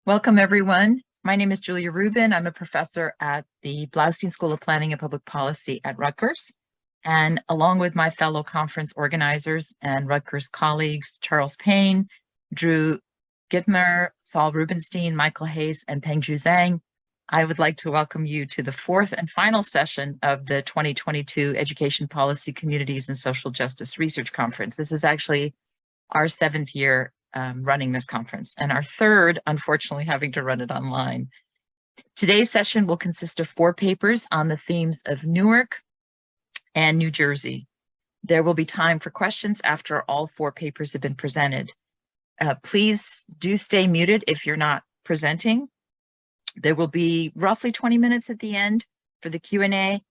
Welcome, everyone. My name is Julia Rubin. I'm a professor at the Blaustein School of Planning and Public Policy at Rutgers. And along with my fellow conference organizers and Rutgers colleagues, Charles Payne, Drew Gitmer, Saul Rubenstein, Michael Hayes, and Pengju Zhang, I would like to welcome you to the fourth and final session of the 2022 Education Policy Communities and Social Justice Research Conference. This is actually our 7th year running this conference, and our 3rd, unfortunately, having to run it online. Today's session will consist of 4 papers on the themes of Newark and New Jersey. There will be time for questions after all 4 papers have been presented. Please do stay muted if you're not presenting. There will be roughly 20 minutes at the end for the Q&A,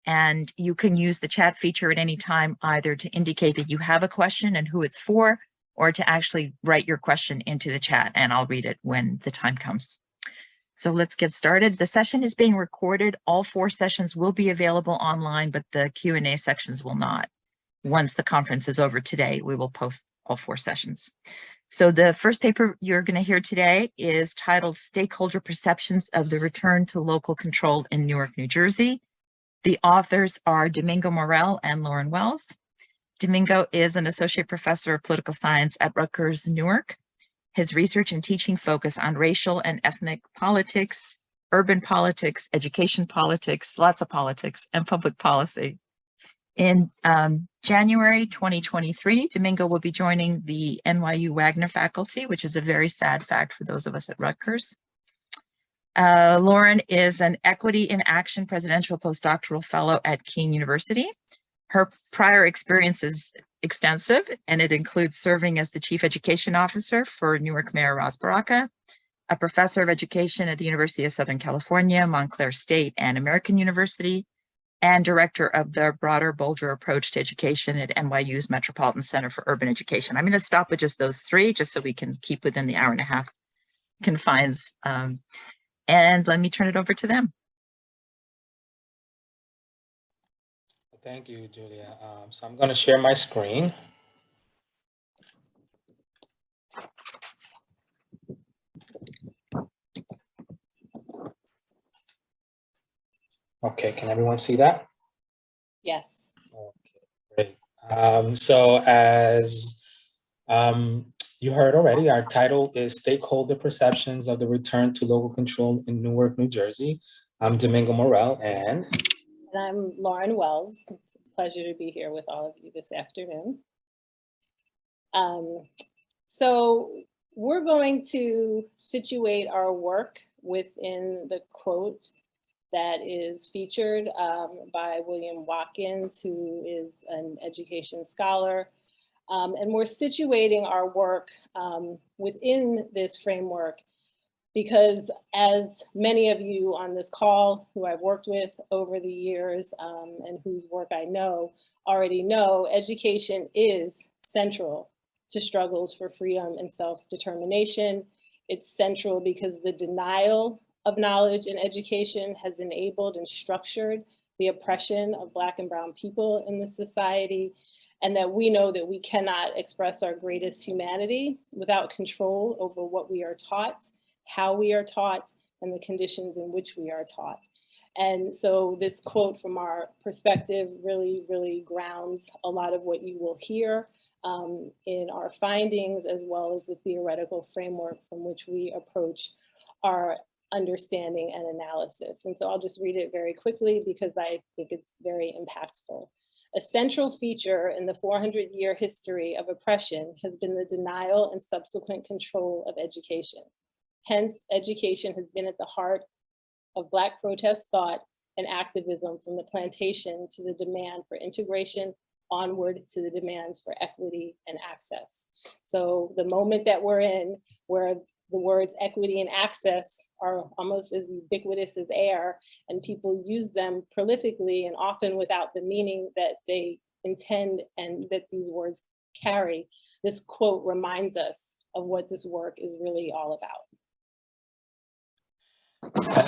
and you can use the chat feature at any time either to indicate that you have a question and who it's for, or to actually write your question into the chat, and I'll read it when the time comes. So let's get started. The session is being recorded. All 4 sessions will be available online, but the Q&A sections will not. Once the conference is over today, we will post all 4 sessions. So the first paper you're going to hear today is titled Stakeholder Perceptions of the Return to Local Control in Newark, New Jersey. The authors are Domingo Morel and Lauren Wells. Domingo is an associate professor of political science at Rutgers Newark. His research and teaching focus on racial and ethnic politics, urban politics, education politics, lots of politics, and public policy. In January 2023, Domingo will be joining the NYU Wagner faculty, which is a very sad fact for those of us at Rutgers. Lauren is an Equity in Action Presidential Postdoctoral Fellow at Kean University. Her prior experience is extensive, and it includes serving as the Chief Education Officer for Newark Mayor Ras Baraka, a Professor of Education at the University of Southern California, Montclair State, and American University, and Director of the broader, bolder approach to education at NYU's Metropolitan Center for Urban Education. I'm going to stop with just those 3, just so we can keep within the hour-and-a-half confines. And let me turn it over to them. Thank you, Julia. So I'm going to share my screen. Okay, can everyone see that? Yes. Okay, great. So as you heard already, our title is Stakeholder Perceptions of the Return to Local Control in Newark, New Jersey. I'm Domingo Morel, and I'm Lauren Wells. It's a pleasure to be here with all of you this afternoon. So we're going to situate our work within the quote that is featured by William Watkins, who is an education scholar. And we're situating our work within this framework because, as many of you on this call who I've worked with over the years and whose work I know already know, education is central to struggles for freedom and self-determination. It's central because the denial of knowledge and education has enabled and structured the oppression of Black and Brown people in this society, and that we know that we cannot express our greatest humanity without control over what we are taught, how we are taught, and the conditions in which we are taught. And so this quote from our perspective really grounds a lot of what you will hear in our findings, as well as the theoretical framework from which we approach our understanding and analysis. And so I'll just read it very quickly because I think it's very impactful. A central feature in the 400-year history of oppression has been the denial and subsequent control of education. Hence, education has been at the heart of Black protest thought and activism, from the plantation to the demand for integration, onward to the demands for equity and access. So the moment that we're in, where the words equity and access are almost as ubiquitous as air, and people use them prolifically and often without the meaning that they intend and that these words carry, this quote reminds us of what this work is really all about.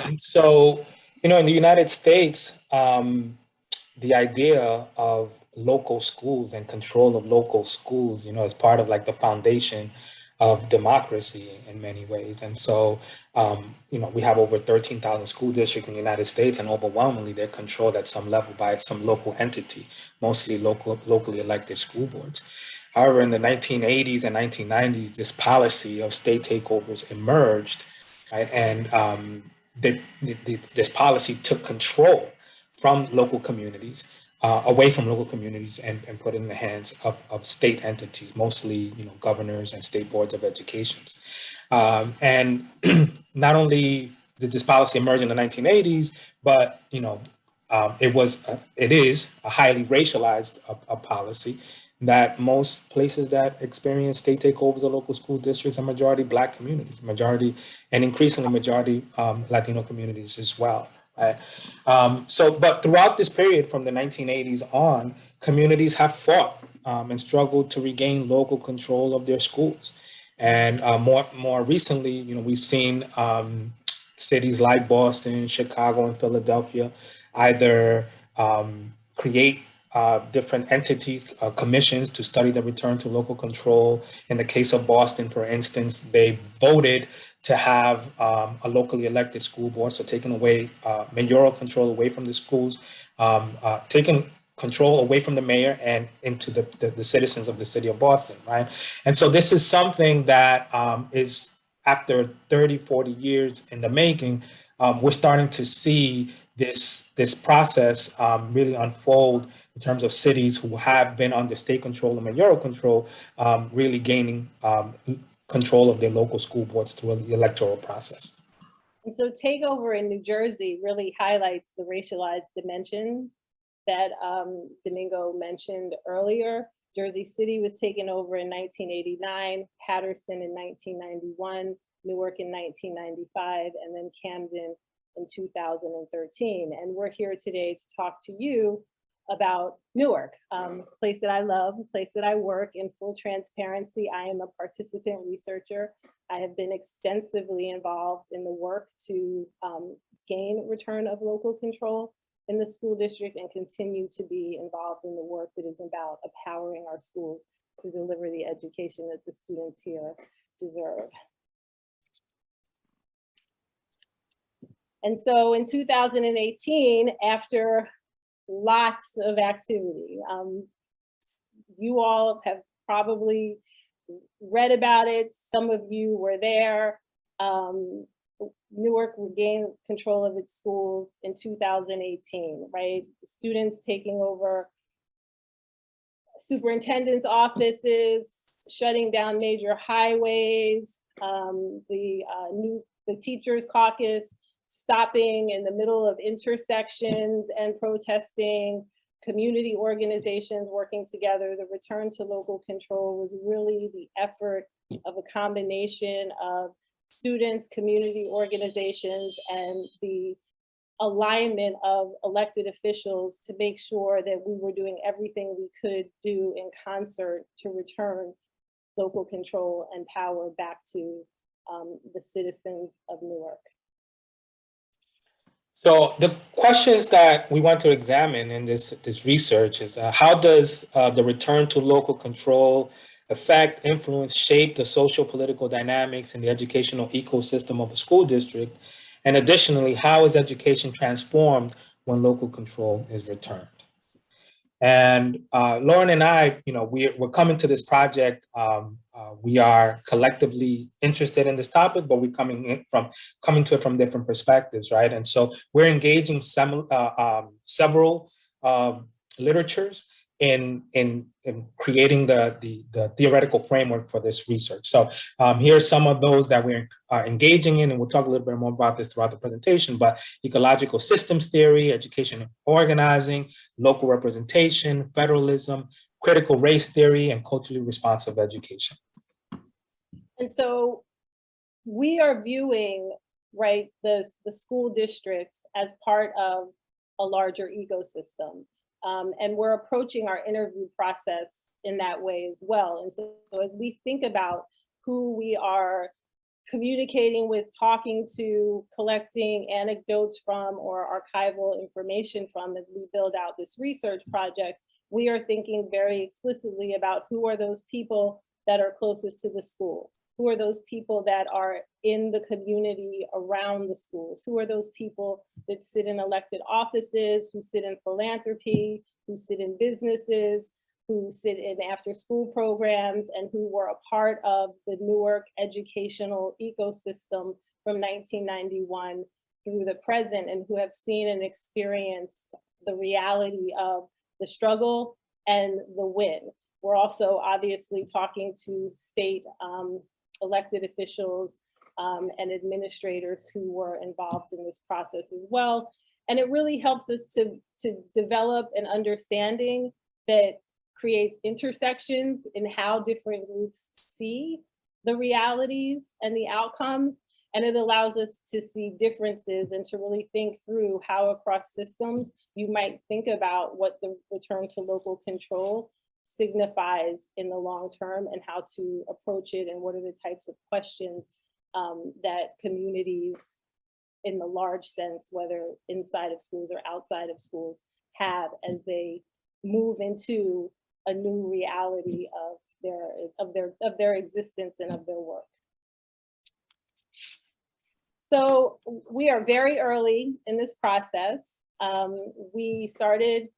And so, you know, in the United States, the idea of local schools and control of local schools, you know, as part of like the foundation of democracy in many ways. And so, we have over 13,000 school districts in the United States, and overwhelmingly they're controlled at some level by some local entity, mostly locally elected school boards. However, in the 1980s and 1990s, this policy of state takeovers emerged, right? And this policy took control from local communities, away from local communities, and put it in the hands of state entities, mostly governors and state boards of education. And not only did this policy emerge in the 1980s, but it is a highly racialized policy, that most places that experience state takeovers of local school districts are majority Black communities, and increasingly majority Latino communities as well. Right? But throughout this period from the 1980s on, communities have fought and struggled to regain local control of their schools. And more recently, we've seen cities like Boston, Chicago, and Philadelphia either create different entities, commissions to study the return to local control. In the case of Boston, for instance, they voted to have a locally elected school board, so taking away mayoral control away from the schools, taking control away from the mayor and into the citizens of the city of Boston, right? And so this is something that is, after 30, 40 years in the making, we're starting to see this process really unfold in terms of cities who have been under state control and mayoral control, really gaining control of their local school boards through the electoral process. And so takeover in New Jersey really highlights the racialized dimension that Domingo mentioned earlier. Jersey City was taken over in 1989, Paterson in 1991, Newark in 1995, and then Camden in 2013. And we're here today to talk to you about Newark, a place that I love, a place that I work. In full transparency, I am a participant researcher. I have been extensively involved in the work to gain return of local control in the school district, and continue to be involved in the work that is about empowering our schools to deliver the education that the students here deserve. And so in 2018, after lots of activity, you all have probably read about it. Some of you were there. Newark regained control of its schools in 2018, right? Students taking over superintendent's offices, shutting down major highways, the teachers caucus stopping in the middle of intersections and protesting, community organizations working together. The return to local control was really the effort of a combination of students, community organizations, and the alignment of elected officials to make sure that we were doing everything we could do in concert to return local control and power back to the citizens of Newark. So the questions that we want to examine in this research is how does the return to local control affect, influence, shape the social political dynamics in the educational ecosystem of a school district? And additionally, how is education transformed when local control is returned? And Lauren and I, we're coming to this project. We are collectively interested in this topic, but we're coming to it from different perspectives, right? And so we're engaging several literatures in creating the theoretical framework for this research. So here are some of those that we're engaging in, and we'll talk a little bit more about this throughout the presentation, but ecological systems theory, education and organizing, local representation, federalism, critical race theory, and culturally responsive education. And so we are viewing, right, the school district as part of a larger ecosystem. And we're approaching our interview process in that way as well. And so as we think about who we are communicating with, talking to, collecting anecdotes from, or archival information from as we build out this research project, we are thinking very explicitly about who are those people that are closest to the school. Who are those people that are in the community around the schools? Who are those people that sit in elected offices, who sit in philanthropy, who sit in businesses, who sit in after-school programs, and who were a part of the Newark educational ecosystem from 1991 through the present, and who have seen and experienced the reality of the struggle and the win. We're also obviously talking to state elected officials and administrators who were involved in this process as well. And it really helps us to develop an understanding that creates intersections in how different groups see the realities and the outcomes. And it allows us to see differences and to really think through how across systems you might think about what the return to local control signifies in the long term and how to approach it, and what are the types of questions that communities in the large sense, whether inside of schools or outside of schools, have as they move into a new reality of their existence and of their work. So we are very early in this process. We started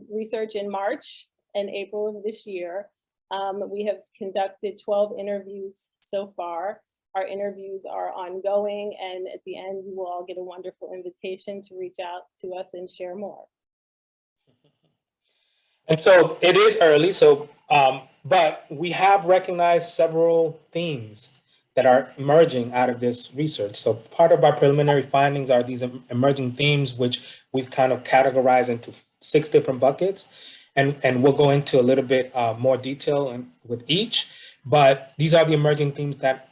research in March and April of this year. We have conducted 12 interviews so far. Our interviews are ongoing, and at the end, you will all get a wonderful invitation to reach out to us and share more. And so it is early, so but we have recognized several themes that are emerging out of this research. So part of our preliminary findings are these emerging themes, which we've kind of categorized into 6 different buckets. And we'll go into a little bit more detail with each, but these are the emerging themes that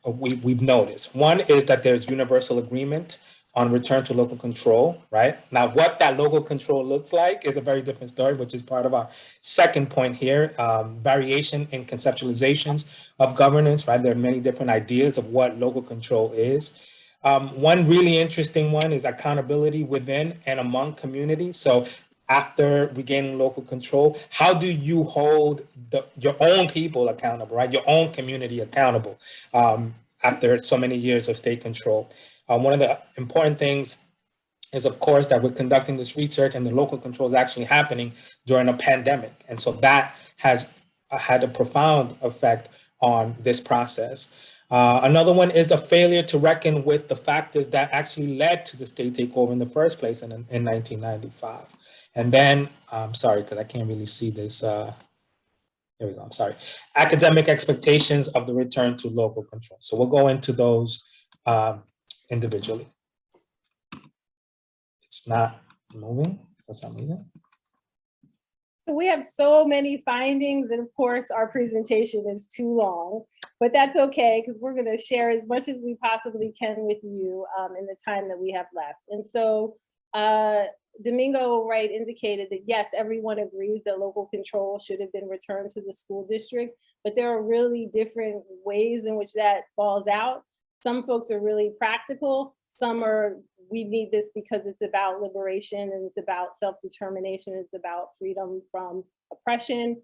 we've noticed. One is that there's universal agreement on return to local control, right? Now, what that local control looks like is a very different story, which is part of our second point here, variation in conceptualizations of governance, right? There are many different ideas of what local control is. One really interesting one is accountability within and among communities. So after regaining local control, how do you hold your own people accountable, right? Your own community accountable after so many years of state control? One of the important things is, of course, that we're conducting this research and the local control is actually happening during a pandemic. And so that has had a profound effect on this process. Another one is the failure to reckon with the factors that actually led to the state takeover in the first place in 1995. And then, I'm sorry, because I can't really see this. There we go, I'm sorry. Academic expectations of the return to local control. So we'll go into those individually. It's not moving for some reason. So we have so many findings, and of course our presentation is too long, but that's okay because we're going to share as much as we possibly can with you in the time that we have left. And so Domingo, right, indicated that yes, everyone agrees that local control should have been returned to the school district, but there are really different ways in which that falls out. Some folks are really practical. Some are, we need this because it's about liberation and it's about self-determination. It's about freedom from oppression.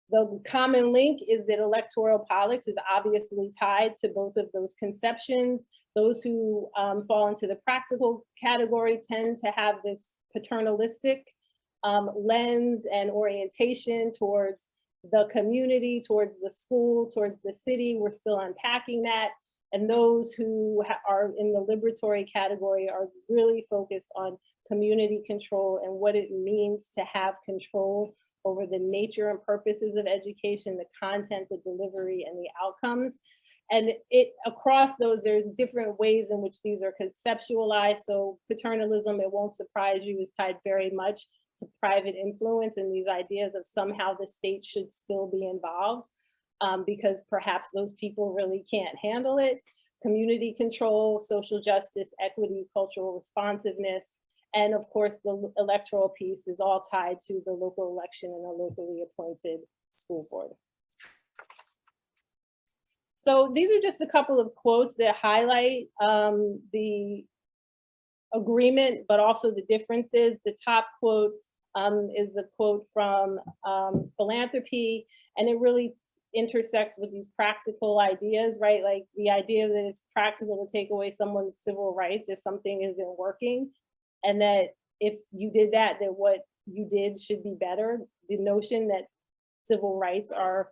The common link is that electoral politics is obviously tied to both of those conceptions. Those who fall into the practical category tend to have this paternalistic lens and orientation towards the community, towards the school, towards the city. We're still unpacking that. And those who are in the liberatory category are really focused on community control and what it means to have control over the nature and purposes of education, the content, the delivery, and the outcomes. And across those, there's different ways in which these are conceptualized. So paternalism, it won't surprise you, is tied very much to private influence and these ideas of somehow the state should still be involved. Because perhaps those people really can't handle it. Community control, social justice, equity, cultural responsiveness, and of course the electoral piece is all tied to the local election and a locally appointed school board. So these are just a couple of quotes that highlight the agreement, but also the differences. The top quote is a quote from philanthropy, and it really intersects with these practical ideas, right? Like the idea that it's practical to take away someone's civil rights if something isn't working, and that if you did that, then what you did should be better. The notion that civil rights are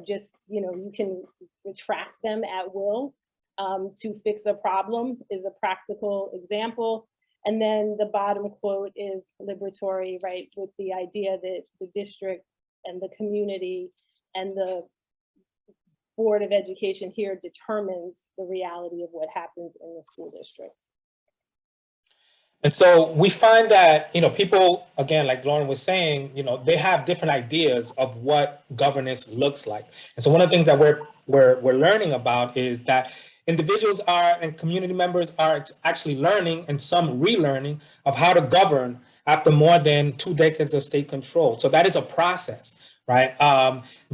just, you know, you can retract them at will to fix a problem is a practical example. And then the bottom quote is liberatory, right? With the idea that the district and the community and the Board of Education here determines the reality of what happens in the school district. And so we find that, you know, people, again, like Lauren was saying, you know, they have different ideas of what governance looks like. And so one of the things that we're learning about is that individuals are and community members are actually learning, and some relearning, of how to govern after more than 2 decades of state control. So that is a process, right?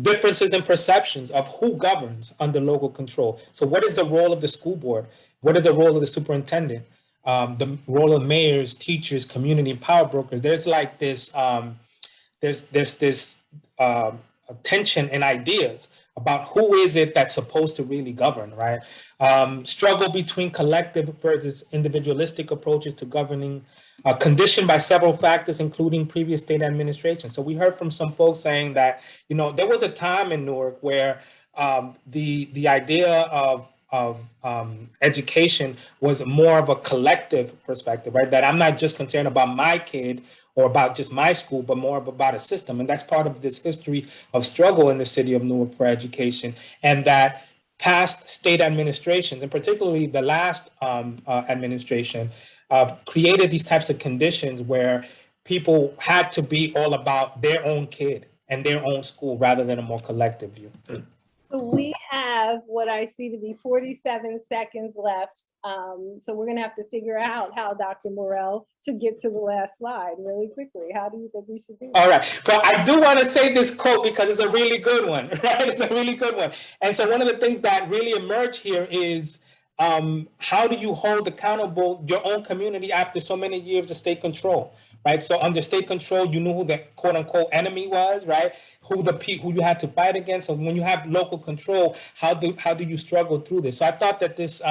Differences in perceptions of who governs under local control. So what is the role of the school board? What is the role of the superintendent? The role of mayors, teachers, community power brokers. There's like this, there's this tension in ideas about who is it that's supposed to really govern, right? Struggle between collective versus individualistic approaches to governing, conditioned by several factors, including previous state administration. So we heard from some folks saying that, you know, there was a time in Newark where the idea of education was more of a collective perspective, right? That I'm not just concerned about my kid or about just my school, but more about a system. And that's part of this history of struggle in the city of Newark for education. And that past state administrations, and particularly the last administration, created these types of conditions where people had to be all about their own kid and their own school rather than a more collective view. So we have what I see to be 47 seconds left. So we're gonna have to figure out how, Dr. Morel, to get to the last slide really quickly. How do you think we should do that? All right, but I do want to say this quote because it's a really good one, right? It's a really good one. And so one of the things that really emerge here is how do you hold accountable your own community after so many years of state control, right? So under state control, you knew who the quote unquote enemy was, right? Who you had to fight against. So when you have local control, how do you struggle through this? So I thought that this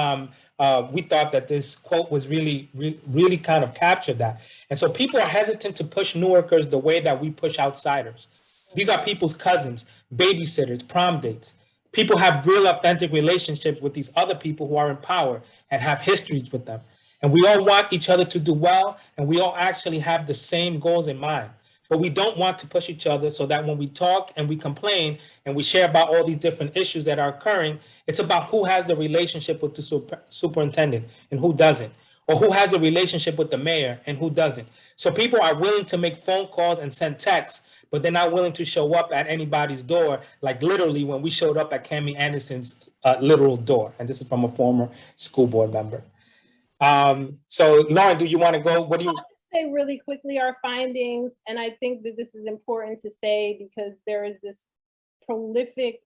we thought that this quote was really kind of captured that. And so people are hesitant to push Newarkers the way that we push outsiders. These are people's cousins, babysitters, prom dates. People have real authentic relationships with these other people who are in power and have histories with them. And we all want each other to do well, and we all actually have the same goals in mind. But we don't want to push each other so that when we talk and we complain and we share about all these different issues that are occurring, it's about who has the relationship with the superintendent and who doesn't, or who has a relationship with the mayor and who doesn't. So people are willing to make phone calls and send texts, but they're not willing to show up at anybody's door, like literally when we showed up at Cami Anderson's literal door. And this is from a former school board member. So Lauren, do you want to go? What do you? Say really quickly our findings, and I think that this is important to say because there is this prolific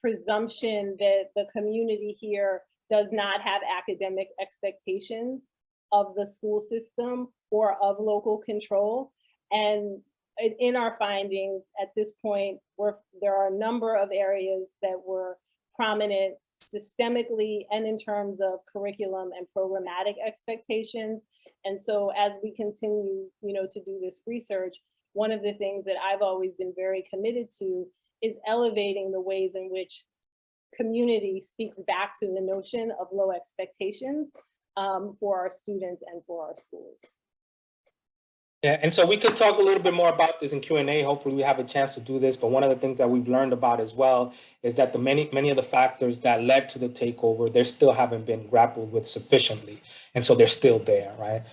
presumption that the community here does not have academic expectations of the school system or of local control. And in our findings at this point, there are a number of areas that were prominent systemically and in terms of curriculum and programmatic expectations. And so as we continue, to do this research, one of the things that I've always been very committed to is elevating the ways in which community speaks back to the notion of low expectations for our students and for our schools. Yeah, and so we can talk a little bit more about this in Q&A. Hopefully we have a chance to do this. But one of the things that we've learned about as well is that the many of the factors that led to the takeover, they still haven't been grappled with sufficiently. And so they're still there, right?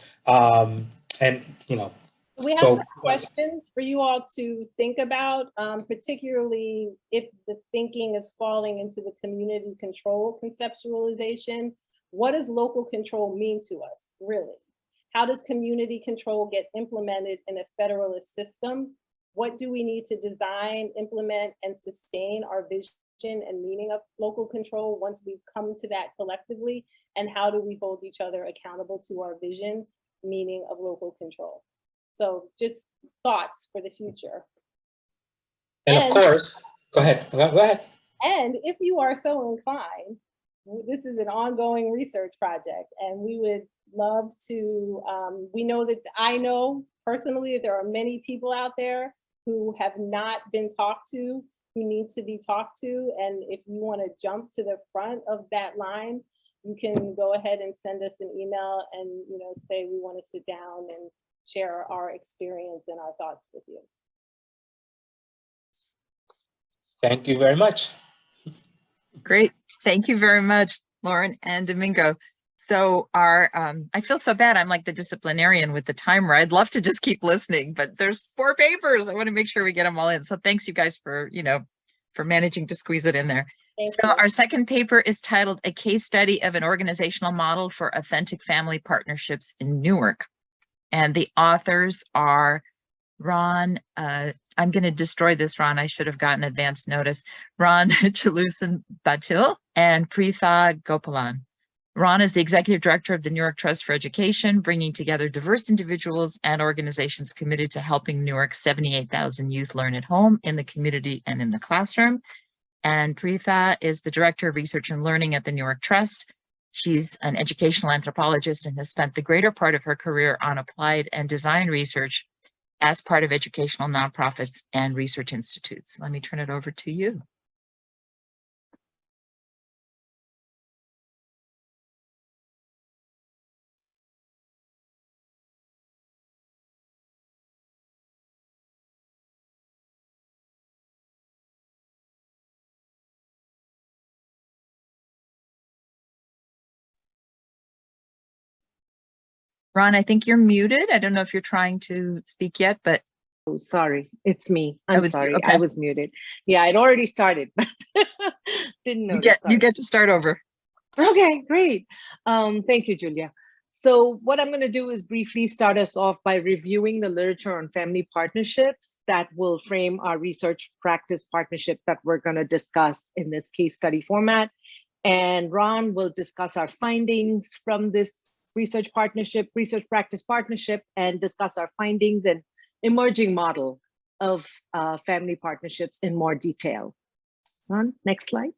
We have some questions for you all to think about, particularly if the thinking is falling into the community control conceptualization. What does local control mean to us, really? How does community control get implemented in a federalist system? What do we need to design, implement, and sustain our vision and meaning of local control once we've come to that collectively? And how do we hold each other accountable to our vision, meaning of local control? So just thoughts for the future. And of course, Go ahead. Go ahead. And if you are so inclined, this is an ongoing research project, and we would love to, I know personally that there are many people out there who have not been talked to, who need to be talked to. And if you want to jump to the front of that line, you can go ahead and send us an email and, say we want to sit down and share our experience and our thoughts with you. Thank you very much. Great. Thank you very much, Lauren and Domingo. So I feel so bad. I'm like the disciplinarian with the timer. I'd love to just keep listening, but there's 4 papers. I want to make sure we get them all in. So thanks you guys for, for managing to squeeze it in there. So our second paper is titled A Case Study of an Organizational Model for Authentic Family Partnerships in Newark. And the authors are Ron, I'm going to destroy this, Ron. I should have gotten advance notice. Ron Chaluisán Batlle and Pritha Gopalan. Ron is the executive director of the Newark Trust for Education, bringing together diverse individuals and organizations committed to helping Newark's 78,000 youth learn at home, in the community, and in the classroom. And Pritha is the director of research and learning at the Newark Trust. She's an educational anthropologist and has spent the greater part of her career on applied and design research as part of educational nonprofits and research institutes. Let me turn it over to you. Ron, I think you're muted. I don't know if you're trying to speak yet, but. Oh, sorry, it's me. I'm sorry, okay. I was muted. Yeah, I'd already started, but didn't know. You get to start over. Okay, great. Thank you, Julia. So what I'm going to do is briefly start us off by reviewing the literature on family partnerships that will frame our research practice partnership that we're going to discuss in this case study format. And Ron will discuss our findings from this research practice partnership, and discuss our findings and emerging model of family partnerships in more detail. Ron, next slide.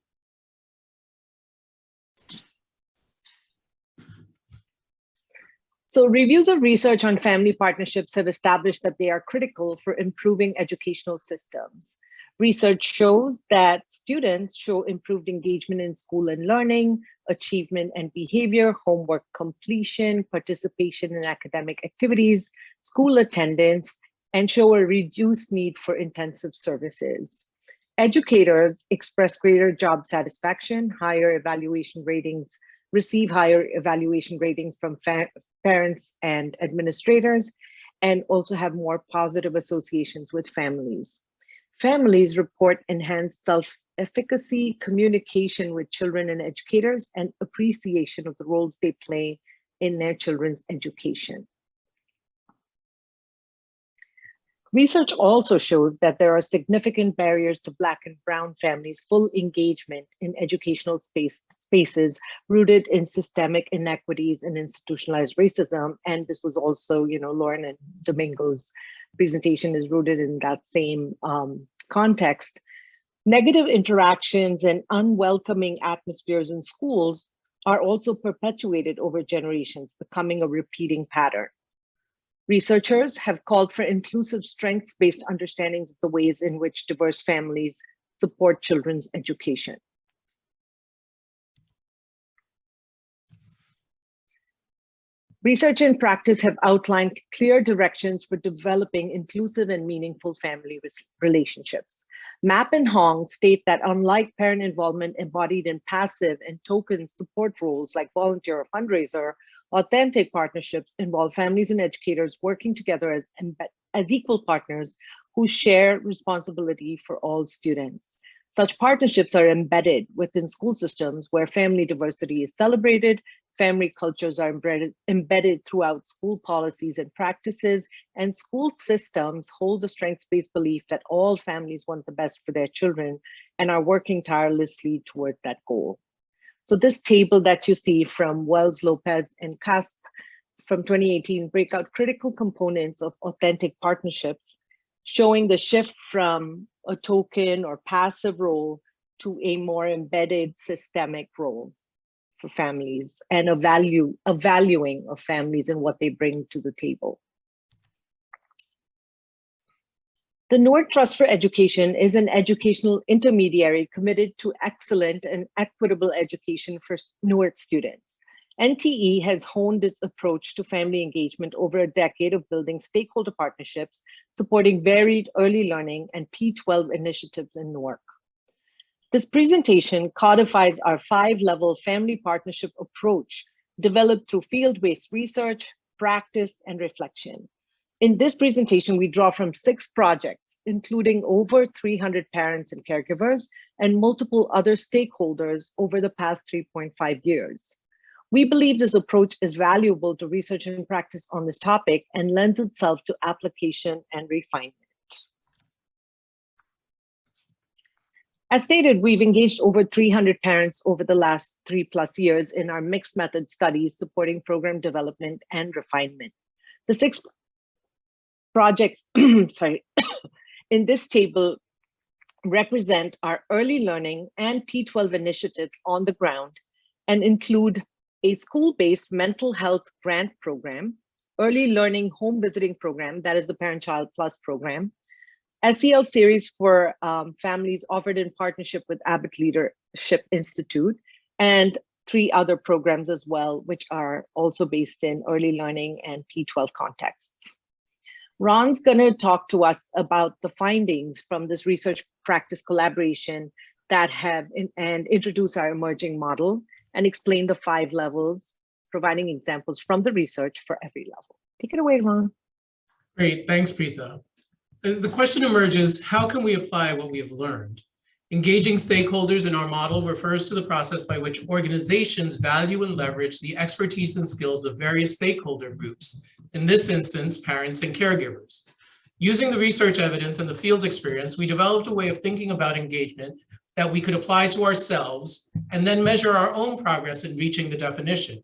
So reviews of research on family partnerships have established that they are critical for improving educational systems. Research shows that students show improved engagement in school and learning, achievement and behavior, homework completion, participation in academic activities, school attendance, and show a reduced need for intensive services. Educators express greater job satisfaction, higher evaluation ratings, receive higher evaluation ratings from parents and administrators, and also have more positive associations with families. Families report enhanced self-efficacy, communication with children and educators, and appreciation of the roles they play in their children's education. Research also shows that there are significant barriers to Black and Brown families' full engagement in educational spaces rooted in systemic inequities and institutionalized racism. And this was also, Lauren and Domingo's presentation is rooted in that same context. Negative interactions and unwelcoming atmospheres in schools are also perpetuated over generations, becoming a repeating pattern. Researchers have called for inclusive strengths-based understandings of the ways in which diverse families support children's education. Research and practice have outlined clear directions for developing inclusive and meaningful family relationships. Mapp and Hong state that unlike parent involvement embodied in passive and token support roles like volunteer or fundraiser, authentic partnerships involve families and educators working together as equal partners who share responsibility for all students. Such partnerships are embedded within school systems where family diversity is celebrated, family cultures are embedded throughout school policies and practices, and school systems hold the strengths-based belief that all families want the best for their children and are working tirelessly toward that goal. So this table that you see from Wells, Lopez, and Casp from 2018 break out critical components of authentic partnerships, showing the shift from a token or passive role to a more embedded systemic role for families and a valuing of families and what they bring to the table. The Newark Trust for Education is an educational intermediary committed to excellent and equitable education for Newark students. NTE has honed its approach to family engagement over a decade of building stakeholder partnerships, supporting varied early learning and P12 initiatives in Newark. This presentation codifies our 5-level family partnership approach developed through field-based research, practice, and reflection. In this presentation, we draw from 6 projects, including over 300 parents and caregivers and multiple other stakeholders over the past 3.5 years. We believe this approach is valuable to research and practice on this topic and lends itself to application and refinement. As stated, we've engaged over 300 parents over the last 3+ years in our mixed method studies supporting program development and refinement. The 6 projects, in this table represent our early learning and P12 initiatives on the ground and include a school-based mental health grant program, early learning home visiting program, that is the Parent Child Plus program, SEL series for families offered in partnership with Abbott Leadership Institute, and 3 other programs as well, which are also based in early learning and P12 contexts. Ron's gonna talk to us about the findings from this research practice collaboration that and introduce our emerging model and explain the 5 levels, providing examples from the research for every level. Take it away, Ron. Great, thanks, Pritha. The question emerges, how can we apply what we have learned? Engaging stakeholders in our model refers to the process by which organizations value and leverage the expertise and skills of various stakeholder groups, in this instance, parents and caregivers. Using the research evidence and the field experience, we developed a way of thinking about engagement that we could apply to ourselves and then measure our own progress in reaching the definition.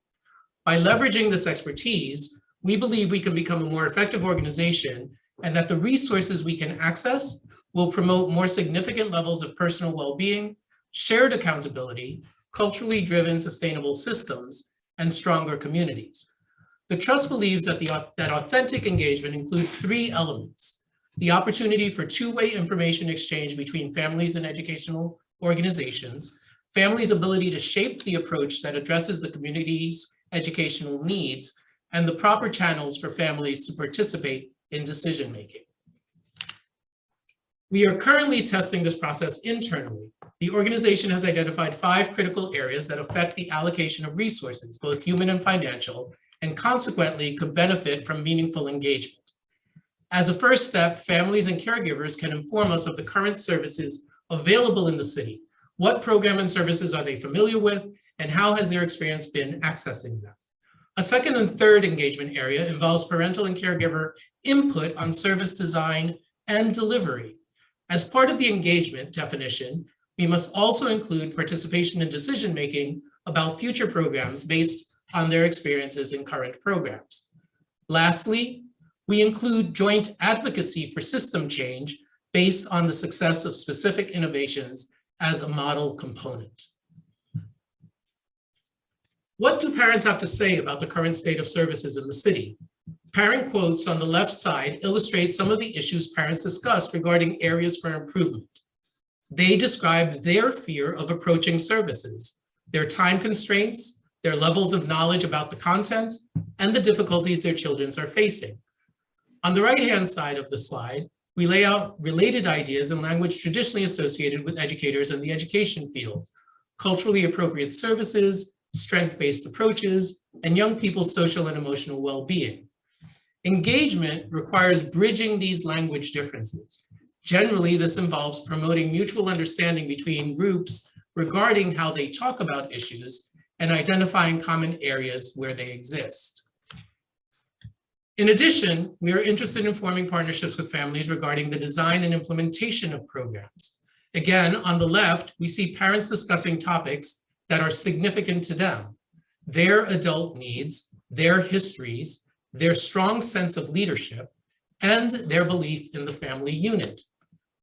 By leveraging this expertise, we believe we can become a more effective organization and that the resources we can access will promote more significant levels of personal well-being, shared accountability, culturally driven sustainable systems, and stronger communities. The Trust believes that that authentic engagement includes 3 elements: the opportunity for two-way information exchange between families and educational organizations, families' ability to shape the approach that addresses the community's educational needs, and the proper channels for families to participate in decision-making. We are currently testing this process internally. The organization has identified 5 critical areas that affect the allocation of resources, both human and financial, and consequently could benefit from meaningful engagement. As a first step, families and caregivers can inform us of the current services available in the city. What program and services are they familiar with, and how has their experience been accessing them? A second and third engagement area involves parental and caregiver input on service design and delivery. As part of the engagement definition, we must also include participation in decision-making about future programs based on their experiences in current programs. Lastly, we include joint advocacy for system change based on the success of specific innovations as a model component. What do parents have to say about the current state of services in the city? Parent quotes on the left side illustrate some of the issues parents discussed regarding areas for improvement. They described their fear of approaching services, their time constraints, their levels of knowledge about the content, and the difficulties their children are facing. On the right-hand side of the slide, we lay out related ideas and language traditionally associated with educators in the education field: culturally appropriate services, strength-based approaches, and young people's social and emotional well-being. Engagement requires bridging these language differences. Generally, this involves promoting mutual understanding between groups regarding how they talk about issues and identifying common areas where they exist. In addition, we are interested in forming partnerships with families regarding the design and implementation of programs. Again, on the left, we see parents discussing topics that are significant to them: their adult needs, their histories, their strong sense of leadership, and their belief in the family unit.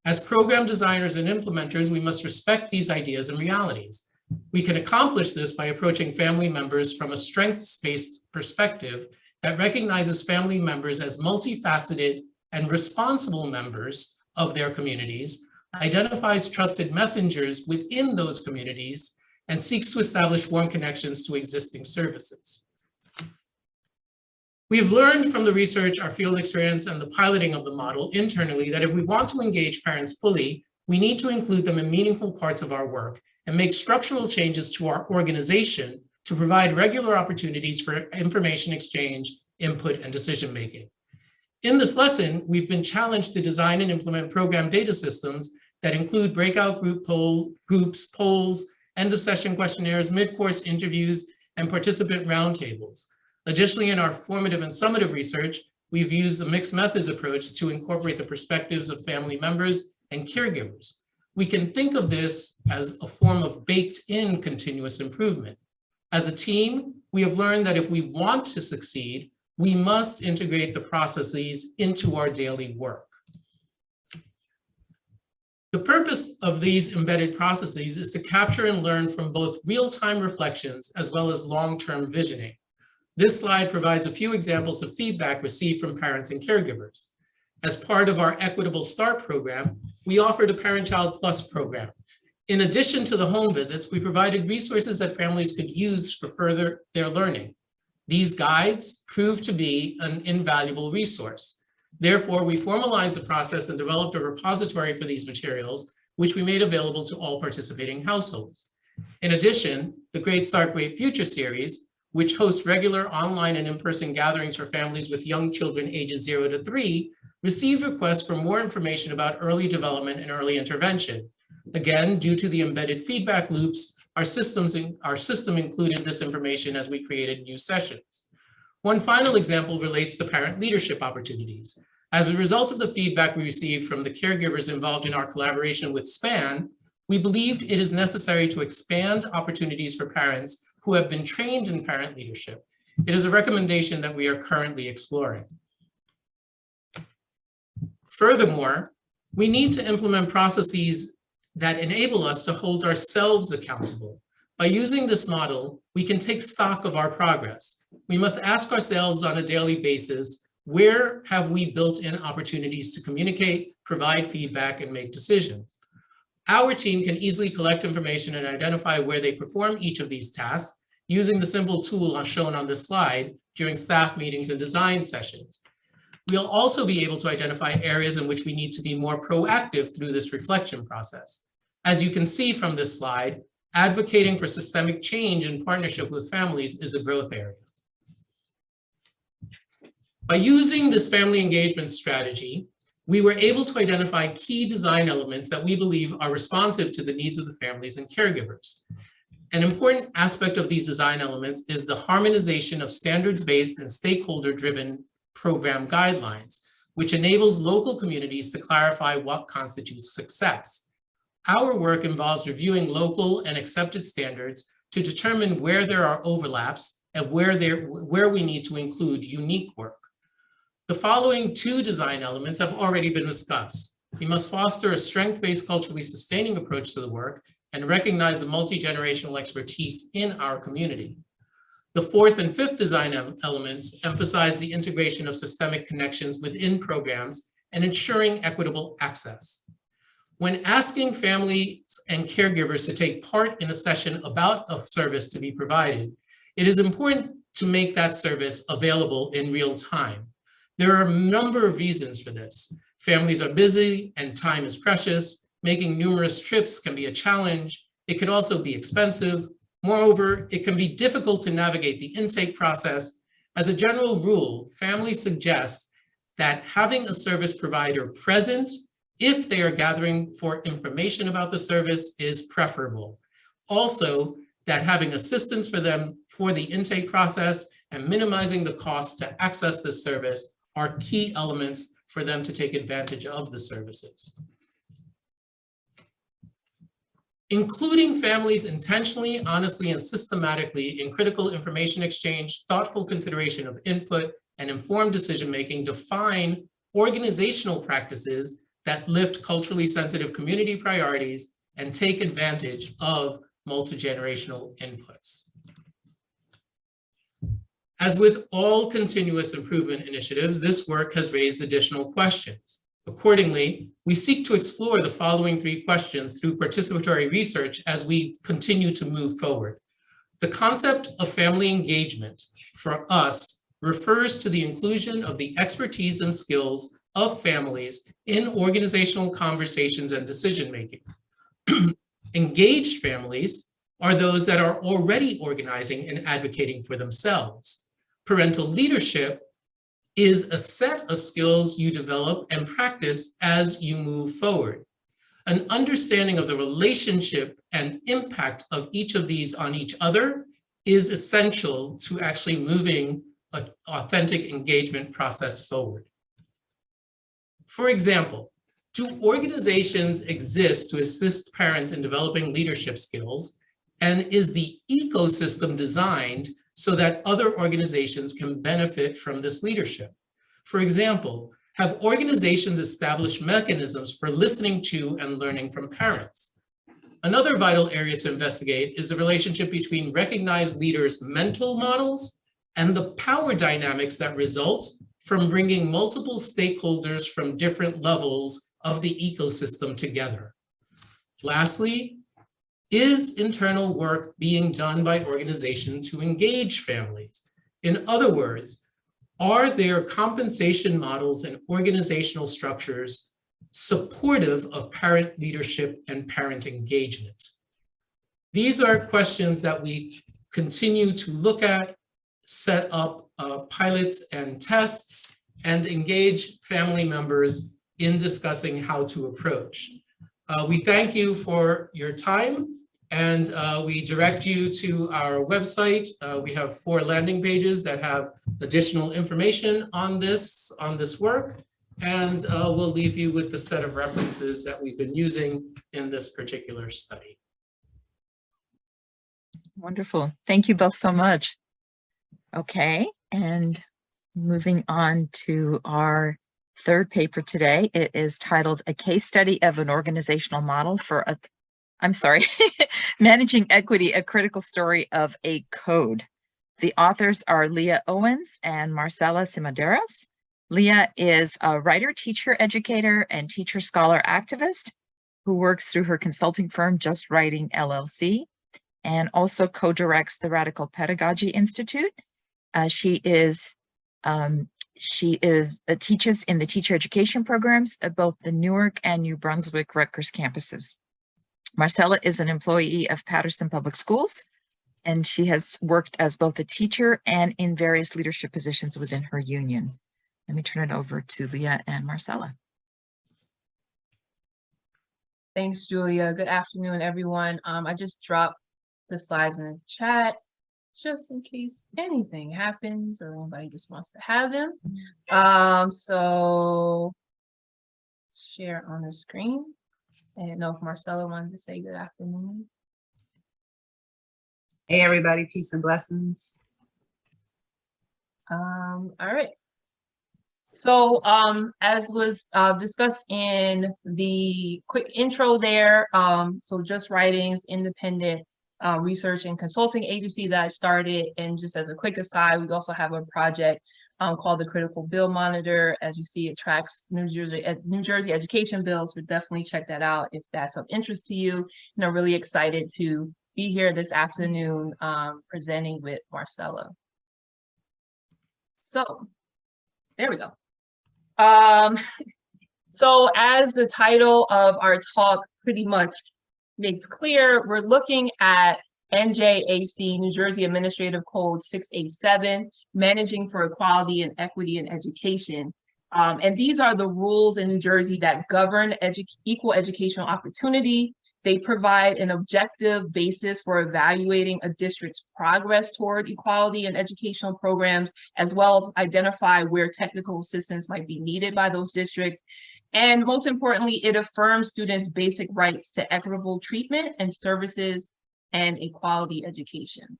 As program designers and implementers, we must respect these ideas and realities. We can accomplish this by approaching family members from a strengths-based perspective that recognizes family members as multifaceted and responsible members of their communities, identifies trusted messengers within those communities, and seeks to establish warm connections to existing services. We've learned from the research, our field experience, and the piloting of the model internally that if we want to engage parents fully, we need to include them in meaningful parts of our work and make structural changes to our organization to provide regular opportunities for information exchange, input, and decision-making. In this lesson, we've been challenged to design and implement program data systems that include breakout groups, polls, end-of-session questionnaires, mid-course interviews, and participant roundtables. Additionally, in our formative and summative research, we've used the mixed methods approach to incorporate the perspectives of family members and caregivers. We can think of this as a form of baked-in continuous improvement. As a team, we have learned that if we want to succeed, we must integrate the processes into our daily work. The purpose of these embedded processes is to capture and learn from both real-time reflections as well as long-term visioning. This slide provides a few examples of feedback received from parents and caregivers. As part of our Equitable Start program, we offered a Parent-Child Plus program. In addition to the home visits, we provided resources that families could use for further their learning. These guides proved to be an invaluable resource. Therefore, we formalized the process and developed a repository for these materials, which we made available to all participating households. In addition, the Great Start, Great Future series, which hosts regular online and in-person gatherings for families with young children ages 0 to 3, received requests for more information about early development and early intervention. Again, due to the embedded feedback loops, our system included this information as we created new sessions. One final example relates to parent leadership opportunities. As a result of the feedback we received from the caregivers involved in our collaboration with SPAN, we believed it is necessary to expand opportunities for parents who have been trained in parent leadership. It is a recommendation that we are currently exploring. Furthermore, we need to implement processes that enable us to hold ourselves accountable. By using this model, we can take stock of our progress. We must ask ourselves on a daily basis, where have we built in opportunities to communicate, provide feedback, and make decisions? Our team can easily collect information and identify where they perform each of these tasks using the simple tool shown on this slide during staff meetings and design sessions. We'll also be able to identify areas in which we need to be more proactive through this reflection process. As you can see from this slide, advocating for systemic change in partnership with families is a growth area. By using this family engagement strategy, we were able to identify key design elements that we believe are responsive to the needs of the families and caregivers. An important aspect of these design elements is the harmonization of standards-based and stakeholder-driven program guidelines, which enables local communities to clarify what constitutes success. Our work involves reviewing local and accepted standards to determine where there are overlaps and where we need to include unique work. The following two design elements have already been discussed. We must foster a strength-based, culturally sustaining approach to the work and recognize the multi-generational expertise in our community. The fourth and fifth design elements emphasize the integration of systemic connections within programs and ensuring equitable access. When asking families and caregivers to take part in a session about a service to be provided, it is important to make that service available in real time. There are a number of reasons for this. Families are busy and time is precious. Making numerous trips can be a challenge. It could also be expensive. Moreover, it can be difficult to navigate the intake process. As a general rule, families suggest that having a service provider present if they are gathering for information about the service is preferable. Also, that having assistance for them for the intake process and minimizing the cost to access this service are key elements for them to take advantage of the services. Including families intentionally, honestly, and systematically in critical information exchange, thoughtful consideration of input, and informed decision-making define organizational practices that lift culturally sensitive community priorities and take advantage of multi-generational inputs. As with all continuous improvement initiatives, this work has raised additional questions. Accordingly, we seek to explore the following 3 questions through participatory research as we continue to move forward. The concept of family engagement for us refers to the inclusion of the expertise and skills of families in organizational conversations and decision-making. Engaged families are those that are already organizing and advocating for themselves. Parental leadership is a set of skills you develop and practice as you move forward. An understanding of the relationship and impact of each of these on each other is essential to actually moving an authentic engagement process forward. For example, do organizations exist to assist parents in developing leadership skills? And is the ecosystem designed so that other organizations can benefit from this leadership? For example, have organizations established mechanisms for listening to and learning from parents? Another vital area to investigate is the relationship between recognized leaders' mental models and the power dynamics that result from bringing multiple stakeholders from different levels of the ecosystem together. Lastly, is internal work being done by organizations to engage families? In other words, are their compensation models and organizational structures supportive of parent leadership and parent engagement? These are questions that we continue to look at, set up pilots and tests, and engage family members in discussing how to approach. We thank you for your time, and we direct you to our website. We have 4 landing pages that have additional information on this work, and we'll leave you with the set of references that we've been using in this particular study. Wonderful. Thank you both so much. Okay, and moving on to our 3rd paper today. It is titled A Case Study of an Organizational Model for Managing Equity, a Critical Story of a Code. The authors are Leah Owens and Marcella Simadiris. Leah is a writer, teacher, educator, and teacher scholar activist who works through her consulting firm, Just Writing LLC, and also co-directs the Radical Pedagogy Institute. She teaches in the teacher education programs at both the Newark and New Brunswick Rutgers campuses. Marcella is an employee of Patterson Public Schools, and she has worked as both a teacher and in various leadership positions within her union. Let me turn it over to Leah and Marcella. Thanks, Julia. Good afternoon, everyone. I just dropped the slides in the chat just in case anything happens or anybody just wants to have them. So share on the screen. I didn't know if Marcella wanted to say good afternoon. Hey, everybody, peace and blessings. All right. So as was discussed in the quick intro there, so Just Writing's independent research and consulting agency that I started. And just as a quick aside, we also have a project called the Critical Bill Monitor. As you see, it tracks New Jersey education bills, so definitely check that out if that's of interest to you. And I'm really excited to be here this afternoon presenting with Marcella. So there we go. So as the title of our talk pretty much makes clear, we're looking at NJAC, New Jersey Administrative Code 687, Managing for Equality and Equity in Education. And these are the rules in New Jersey that govern equal educational opportunity. They provide an objective basis for evaluating a district's progress toward equality in educational programs, as well as identify where technical assistance might be needed by those districts. And most importantly, it affirms students' basic rights to equitable treatment and services and a quality education.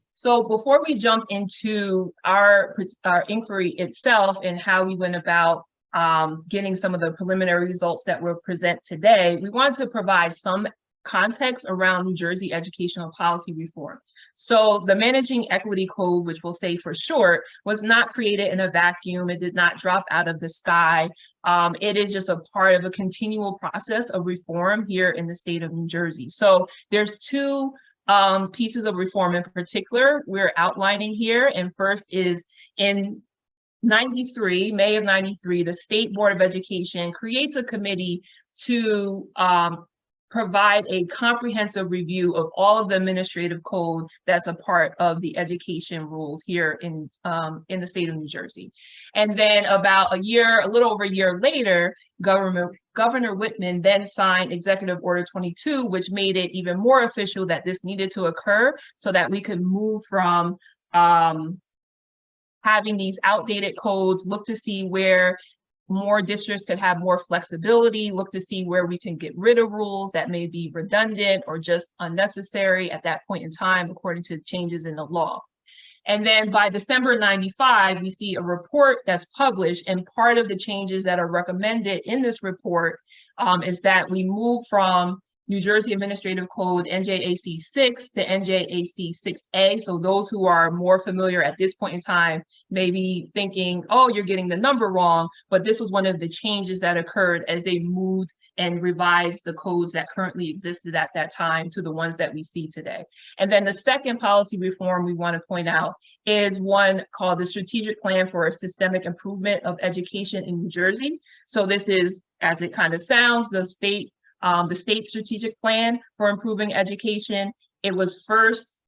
So before we jump into our inquiry itself and how we went about getting some of the preliminary results that we'll present today, we wanted to provide some context around New Jersey educational policy reform. So the Managing Equity Code, which we'll say for short, was not created in a vacuum. It did not drop out of the sky. It is just a part of a continual process of reform here in the state of New Jersey. So there's two pieces of reform in particular we're outlining here. And first is in May of 93, the State Board of Education creates a committee to provide a comprehensive review of all of the administrative code that's a part of the education rules here in the state of New Jersey. And then about a little over a year later, Governor Whitman then signed Executive Order 22, which made it even more official that this needed to occur so that we could move from having these outdated codes, look to see where more districts could have more flexibility, look to see where we can get rid of rules that may be redundant or just unnecessary at that point in time, according to changes in the law. And then by December 95, we see a report that's published, and part of the changes that are recommended in this report is that we move from New Jersey Administrative Code NJAC 6 to NJAC 6A. So those who are more familiar at this point in time may be thinking, oh, you're getting the number wrong, but this was one of the changes that occurred as they moved and revised the codes that currently existed at that time to the ones that we see today. And then the second policy reform we want to point out is one called the Strategic Plan for Systemic Improvement of Education in New Jersey. So this is, as it kind of sounds, the state strategic plan for improving education. It was first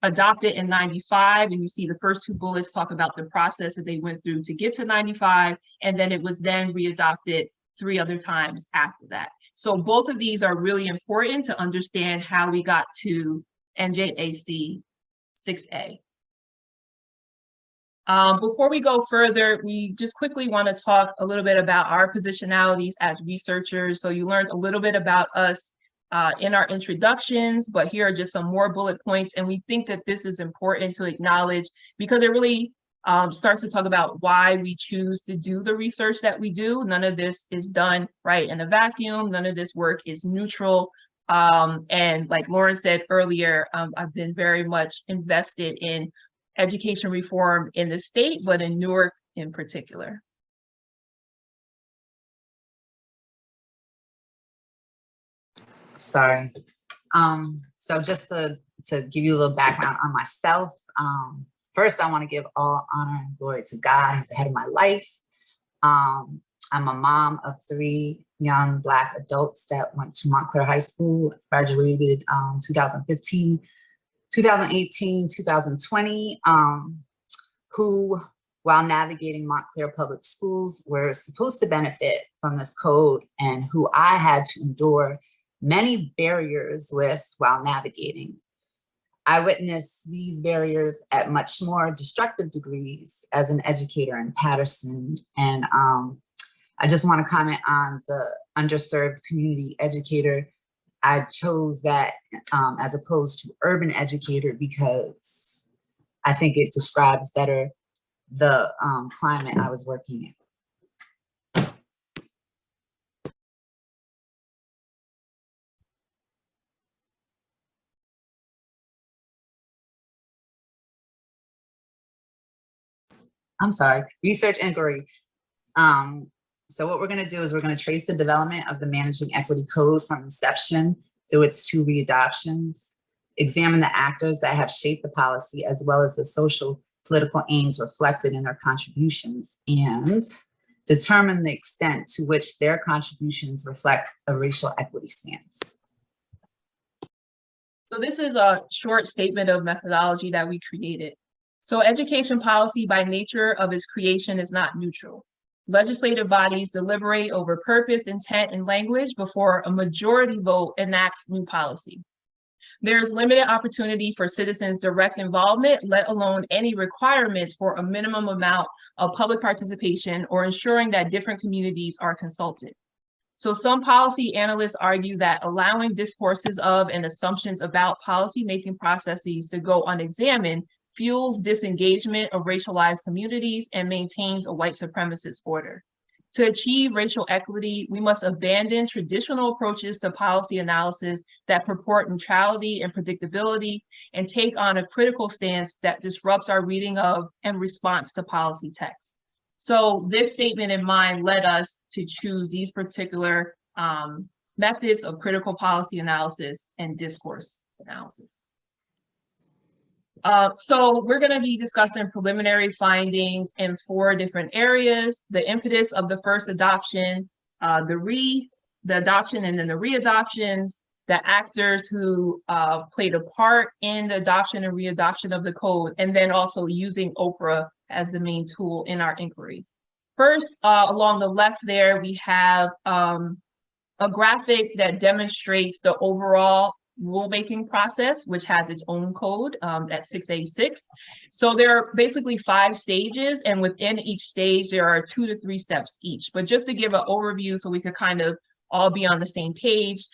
adopted in 95, and you see the first two bullets talk about the process that they went through to get to 95, and then it was then readopted 3 other times after that. So both of these are really important to understand how we got to NJAC 6A. Before we go further, we just quickly want to talk a little bit about our positionalities as researchers. So you learned a little bit about us in our introductions, but here are just some more bullet points. And we think that this is important to acknowledge because it really starts to talk about why we choose to do the research that we do. None of this is done right in a vacuum. None of this work is neutral. And like Lauren said earlier, I've been very much invested in education reform in the state, but in Newark in particular. Sorry. So just to give you a little background on myself, first I want to give all honor and glory to God. He's the head of my life. I'm a mom of 3 young Black adults that went to Montclair High School, graduated 2015. 2018, 2020, who, while navigating Montclair Public Schools, were supposed to benefit from this code and who I had to endure many barriers with while navigating. I witnessed these barriers at much more destructive degrees as an educator in Patterson. And I just want to comment on the underserved community educator. I chose that as opposed to urban educator because I think it describes better the climate I was working in. I'm sorry, research inquiry. So what we're going to do is we're going to trace the development of the Managing Equity Code from inception through its 2 readoptions, examine the actors that have shaped the policy as well as the social political aims reflected in their contributions, and determine the extent to which their contributions reflect a racial equity stance. So this is a short statement of methodology that we created. So education policy by nature of its creation is not neutral. Legislative bodies deliberate over purpose, intent, and language before a majority vote enacts new policy. There's limited opportunity for citizens' direct involvement, let alone any requirements for a minimum amount of public participation or ensuring that different communities are consulted. So some policy analysts argue that allowing discourses of and assumptions about policymaking processes to go unexamined fuels disengagement of racialized communities, and maintains a white supremacist order. To achieve racial equity, we must abandon traditional approaches to policy analysis that purport neutrality and predictability, and take on a critical stance that disrupts our reading of and response to policy text. So this statement in mind led us to choose these particular methods of critical policy analysis and discourse analysis. So we're going to be discussing preliminary findings in 4 different areas: the impetus of the first adoption, the adoption and then the readoptions, the actors who played a part in the adoption and readoption of the code, and then also using Oprah as the main tool in our inquiry. First, along the left there, we have a graphic that demonstrates the overall rulemaking process, which has its own code at 6A6. So there are basically 5 stages, and within each stage, there are 2 to 3 steps each. But just to give an overview so we could kind of all be on the same page.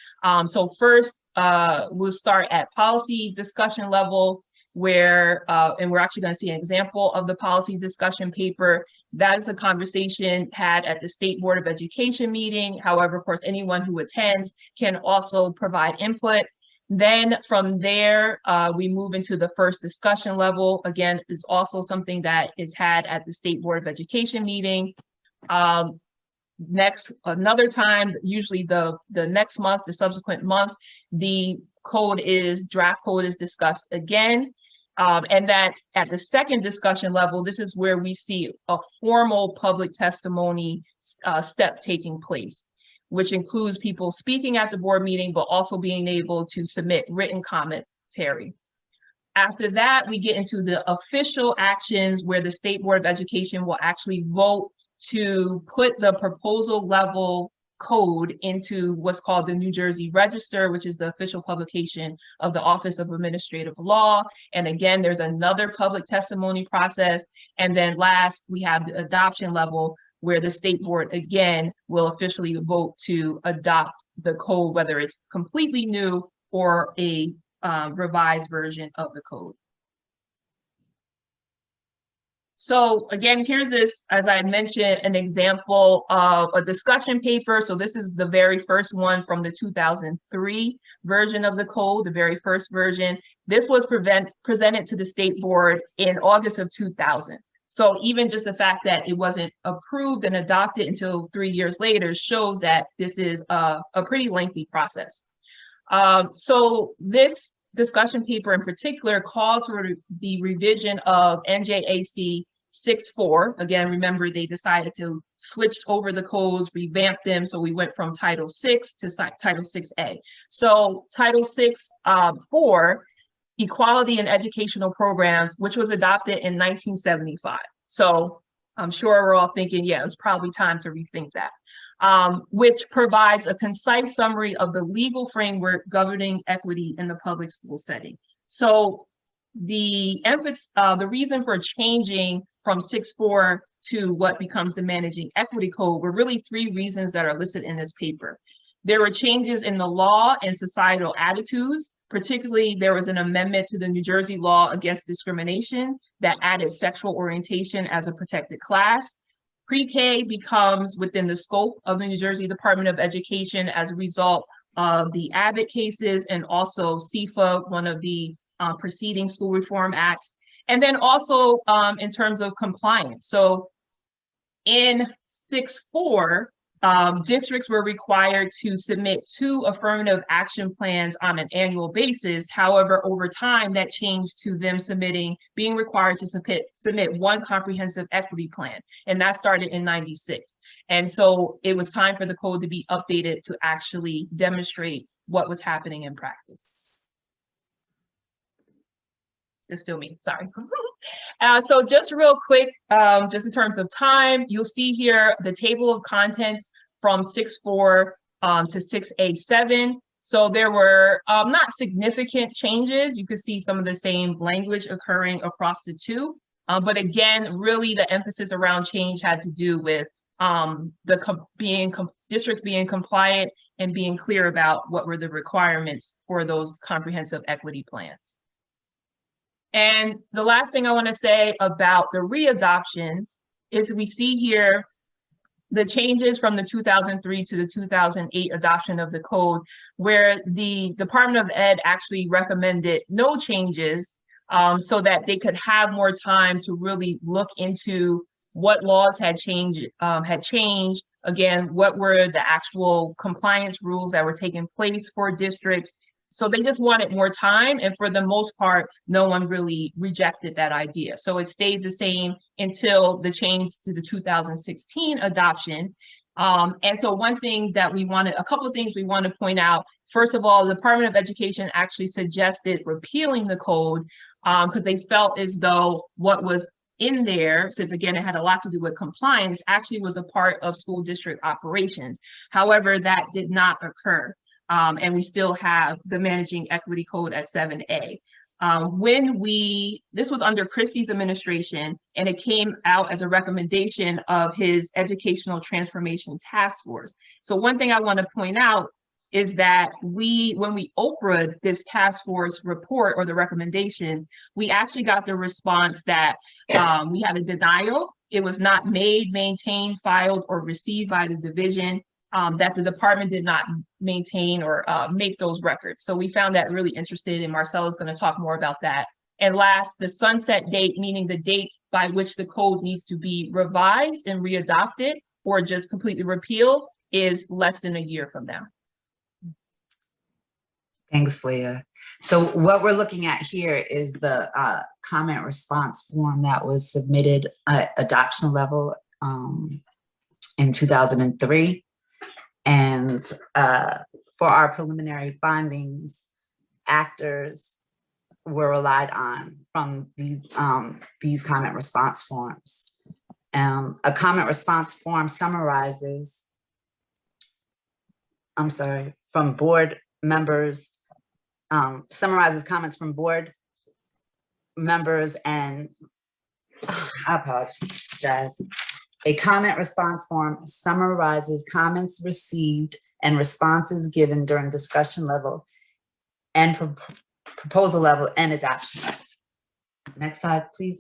So first, we'll start at policy discussion level, where, and we're actually going to see an example of the policy discussion paper. That is a conversation had at the State Board of Education meeting. However, of course, anyone who attends can also provide input. Then from there, we move into the first discussion level. Again, is also something that is had at the State Board of Education meeting. Next, another time, usually the next month, the subsequent month, the draft code is discussed again. And that at the second discussion level, this is where we see a formal public testimony step taking place, which includes people speaking at the board meeting, but also being able to submit written commentary. After that, we get into the official actions where the State Board of Education will actually vote to put the proposal level code into what's called the New Jersey Register, which is the official publication of the Office of Administrative Law. And again, there's another public testimony process. And then last, we have the adoption level, where the State Board, again, will officially vote to adopt the code, whether it's completely new or a revised version of the code. So again, here's this, as I mentioned, an example of a discussion paper. So this is the very first one from the 2003 version of the code, the very first version. This was presented to the State Board in August of 2000. So even just the fact that it wasn't approved and adopted until 3 years later shows that this is a pretty lengthy process. So this discussion paper in particular calls for the revision of NJAC 6.4. Again, remember they decided to switch over the codes, revamp them. So we went from Title 6 to Title 6A. So Title 6.4, Equality in Educational Programs, which was adopted in 1975. So I'm sure we're all thinking, yeah, it's probably time to rethink that. Which provides a concise summary of the legal framework governing equity in the public school setting. So the reason for changing from 6.4 to what becomes the Managing Equity Code were really 3 reasons that are listed in this paper. There were changes in the law and societal attitudes. Particularly, there was an amendment to the New Jersey law against discrimination that added sexual orientation as a protected class. Pre-K becomes within the scope of the New Jersey Department of Education as a result of the Abbott cases and also CFA, one of the preceding school reform acts. And then also in terms of compliance. So in 6.4, districts were required to submit 2 affirmative action plans on an annual basis. However, over time, that changed to them being required to submit 1 comprehensive equity plan. And that started in '96. And so it was time for the code to be updated to actually demonstrate what was happening in practice. It's still me, sorry. So just real quick, just in terms of time, you'll see here the table of contents from 6.4 to 6A7. So there were not significant changes. You could see some of the same language occurring across the 2. But again, really the emphasis around change had to do with districts being compliant and being clear about what were the requirements for those comprehensive equity plans. And the last thing I want to say about the readoption is we see here the changes from the 2003 to the 2008 adoption of the code, where the Department of Ed actually recommended no changes so that they could have more time to really look into what laws had changed. Again, what were the actual compliance rules that were taking place for districts. So they just wanted more time, and for the most part, no one really rejected that idea. So it stayed the same until the change to the 2016 adoption. And so a couple of things we want to point out. First of all, the Department of Education actually suggested repealing the code because they felt as though what was in there, since again, it had a lot to do with compliance, actually was a part of school district operations. However, that did not occur. And we still have the Managing Equity Code at 7A. This was under Christie's administration, and it came out as a recommendation of his Educational Transformation Task Force. So one thing I want to point out is that when we Oprah'd this task force report or the recommendations, we actually got the response that we had a denial. It was not made, maintained, filed, or received by the division. That the department did not maintain or make those records. So we found that really interesting, and Marcella is going to talk more about that. And last, the sunset date, meaning the date by which the code needs to be revised and readopted or just completely repealed, is less than a year from now. Thanks, Leah. So what we're looking at here is the comment response form that was submitted at adoption level in 2003. And for our preliminary findings, actors were relied on from these comment response forms. A comment response form summarizes, from board members, summarizes comments from board members and, I apologize. A comment response form summarizes comments received and responses given during discussion level and proposal level and adoption level. Next slide, please.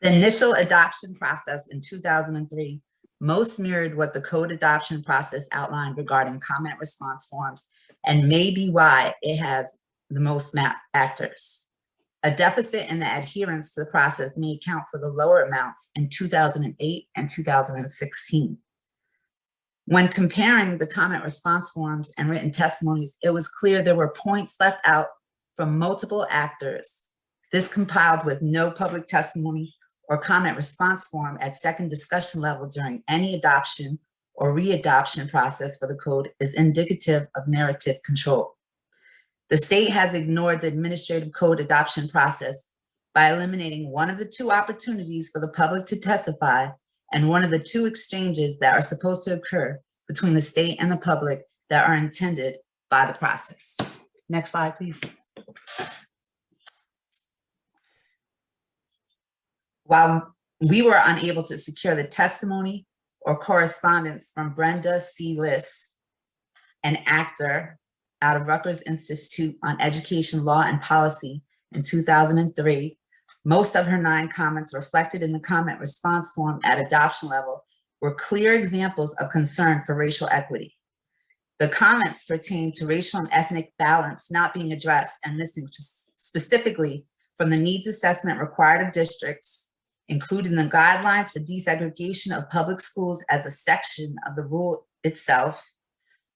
The initial adoption process in 2003 most mirrored what the code adoption process outlined regarding comment response forms, and may be why it has the most actors. A deficit in the adherence to the process may account for the lower amounts in 2008 and 2016. When comparing the comment response forms and written testimonies, it was clear there were points left out from multiple actors. This compiled with no public testimony or comment response form at second discussion level during any adoption or readoption process for the code is indicative of narrative control. The state has ignored the administrative code adoption process by eliminating one of the two opportunities for the public to testify and one of the two exchanges that are supposed to occur between the state and the public that are intended by the process. Next slide, please. While we were unable to secure the testimony or correspondence from Brenda C. Liss, an actor out of Rutgers Institute on Education, Law, and Policy in 2003, most of her 9 comments reflected in the comment response form at adoption level were clear examples of concern for racial equity. The comments pertain to racial and ethnic balance not being addressed and missing specifically from the needs assessment required of districts, including the guidelines for desegregation of public schools as a section of the rule itself,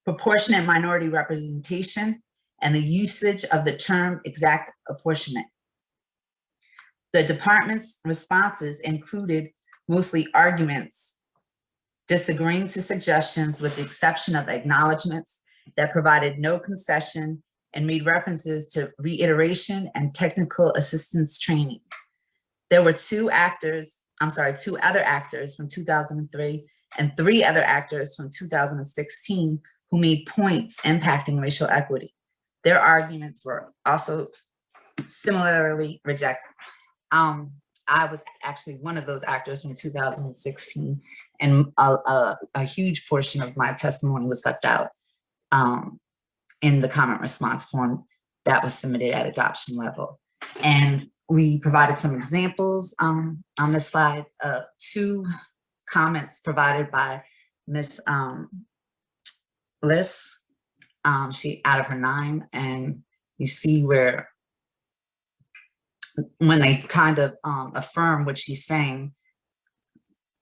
proportionate minority representation, and the usage of the term exact apportionment. The department's responses included mostly arguments, disagreeing to suggestions with the exception of acknowledgements that provided no concession and made references to reiteration and technical assistance training. There were two other actors from 2003 and 3 other actors from 2016 who made points impacting racial equity. Their arguments were also similarly rejected. I was actually one of those actors from 2016, and a huge portion of my testimony was left out in the comment response form that was submitted at adoption level. And we provided some examples on this slide of 2 comments provided by Miss Liz. She out of her 9, and you see where when they kind of affirm what she's saying,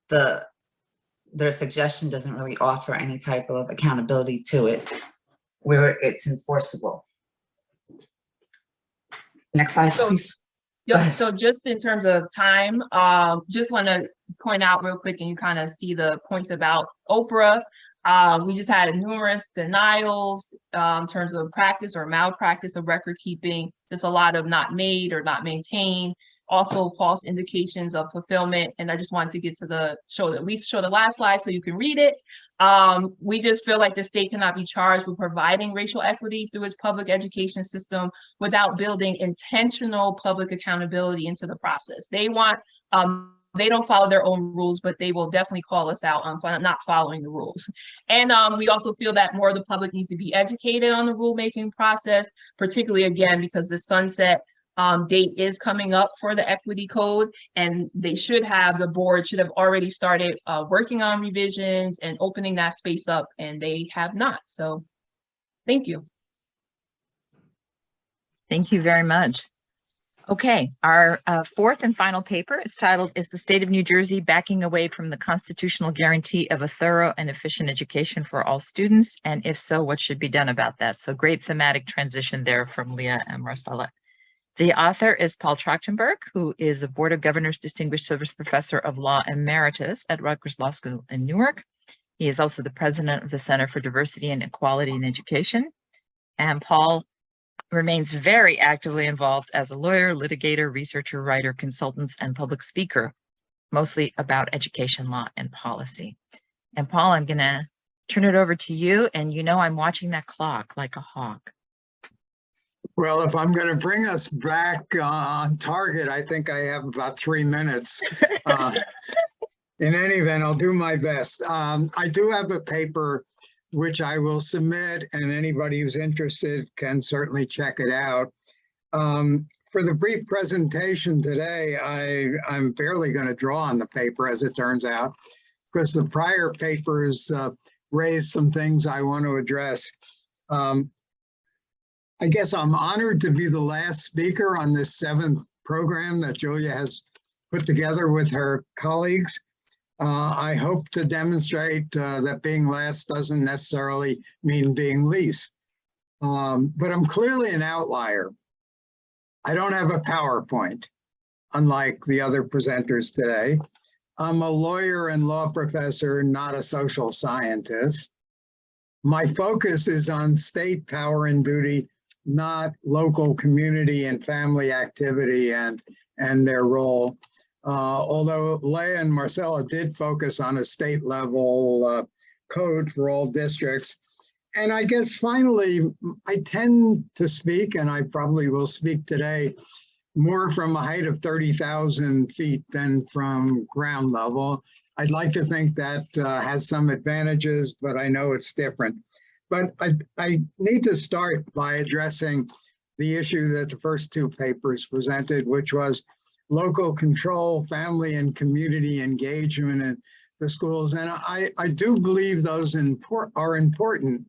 their suggestion doesn't really offer any type of accountability to it where it's enforceable. Next slide, please. Yep. So just in terms of time, just want to point out real quick, and you kind of see the points about Oprah. We just had numerous denials in terms of practice or malpractice of record keeping, just a lot of not made or not maintained, also false indications of fulfillment. And I just wanted to get to at least show the last slide so you can read it. We just feel like the state cannot be charged with providing racial equity through its public education system without building intentional public accountability into the process. They want, they don't follow their own rules, but they will definitely call us out on not following the rules. And we also feel that more of the public needs to be educated on the rulemaking process, particularly again, because the sunset date is coming up for the equity code, and the board should have already started working on revisions and opening that space up, and they have not. So thank you. Thank you very much. Okay, our 4th and final paper is titled, "Is the State of New Jersey Backing Away from the Constitutional Guarantee of a Thorough and Efficient Education for All Students? And if so, what should be done about that?" So great thematic transition there from Leah and Marcella. The author is Paul Tractenberg, who is a Board of Governors Distinguished Service Professor of Law Emeritus at Rutgers Law School in Newark. He is also the president of the Center for Diversity and Equality in Education. And Paul remains very actively involved as a lawyer, litigator, researcher, writer, consultant, and public speaker, mostly about education law and policy. And Paul, I'm going to turn it over to you. And you know I'm watching that clock like a hawk. Well, if I'm going to bring us back on target, I think I have about 3 minutes. In any event, I'll do my best. I do have a paper which I will submit, and anybody who's interested can certainly check it out. For the brief presentation today, I'm barely going to draw on the paper, as it turns out, because the prior papers raised some things I want to address. I guess I'm honored to be the last speaker on this 7th program that Julia has put together with her colleagues. I hope to demonstrate that being last doesn't necessarily mean being least. But I'm clearly an outlier. I don't have a PowerPoint, unlike the other presenters today. I'm a lawyer and law professor, not a social scientist. My focus is on state power and duty, not local community and family activity and their role. Although Leah and Marcella did focus on a state level code for all districts. And I guess finally, I tend to speak, and I probably will speak today, more from a height of 30,000 feet than from ground level. I'd like to think that has some advantages, but I know it's different. But I need to start by addressing the issue that the first 2 papers presented, which was local control, family and community engagement in the schools. And I do believe those are important,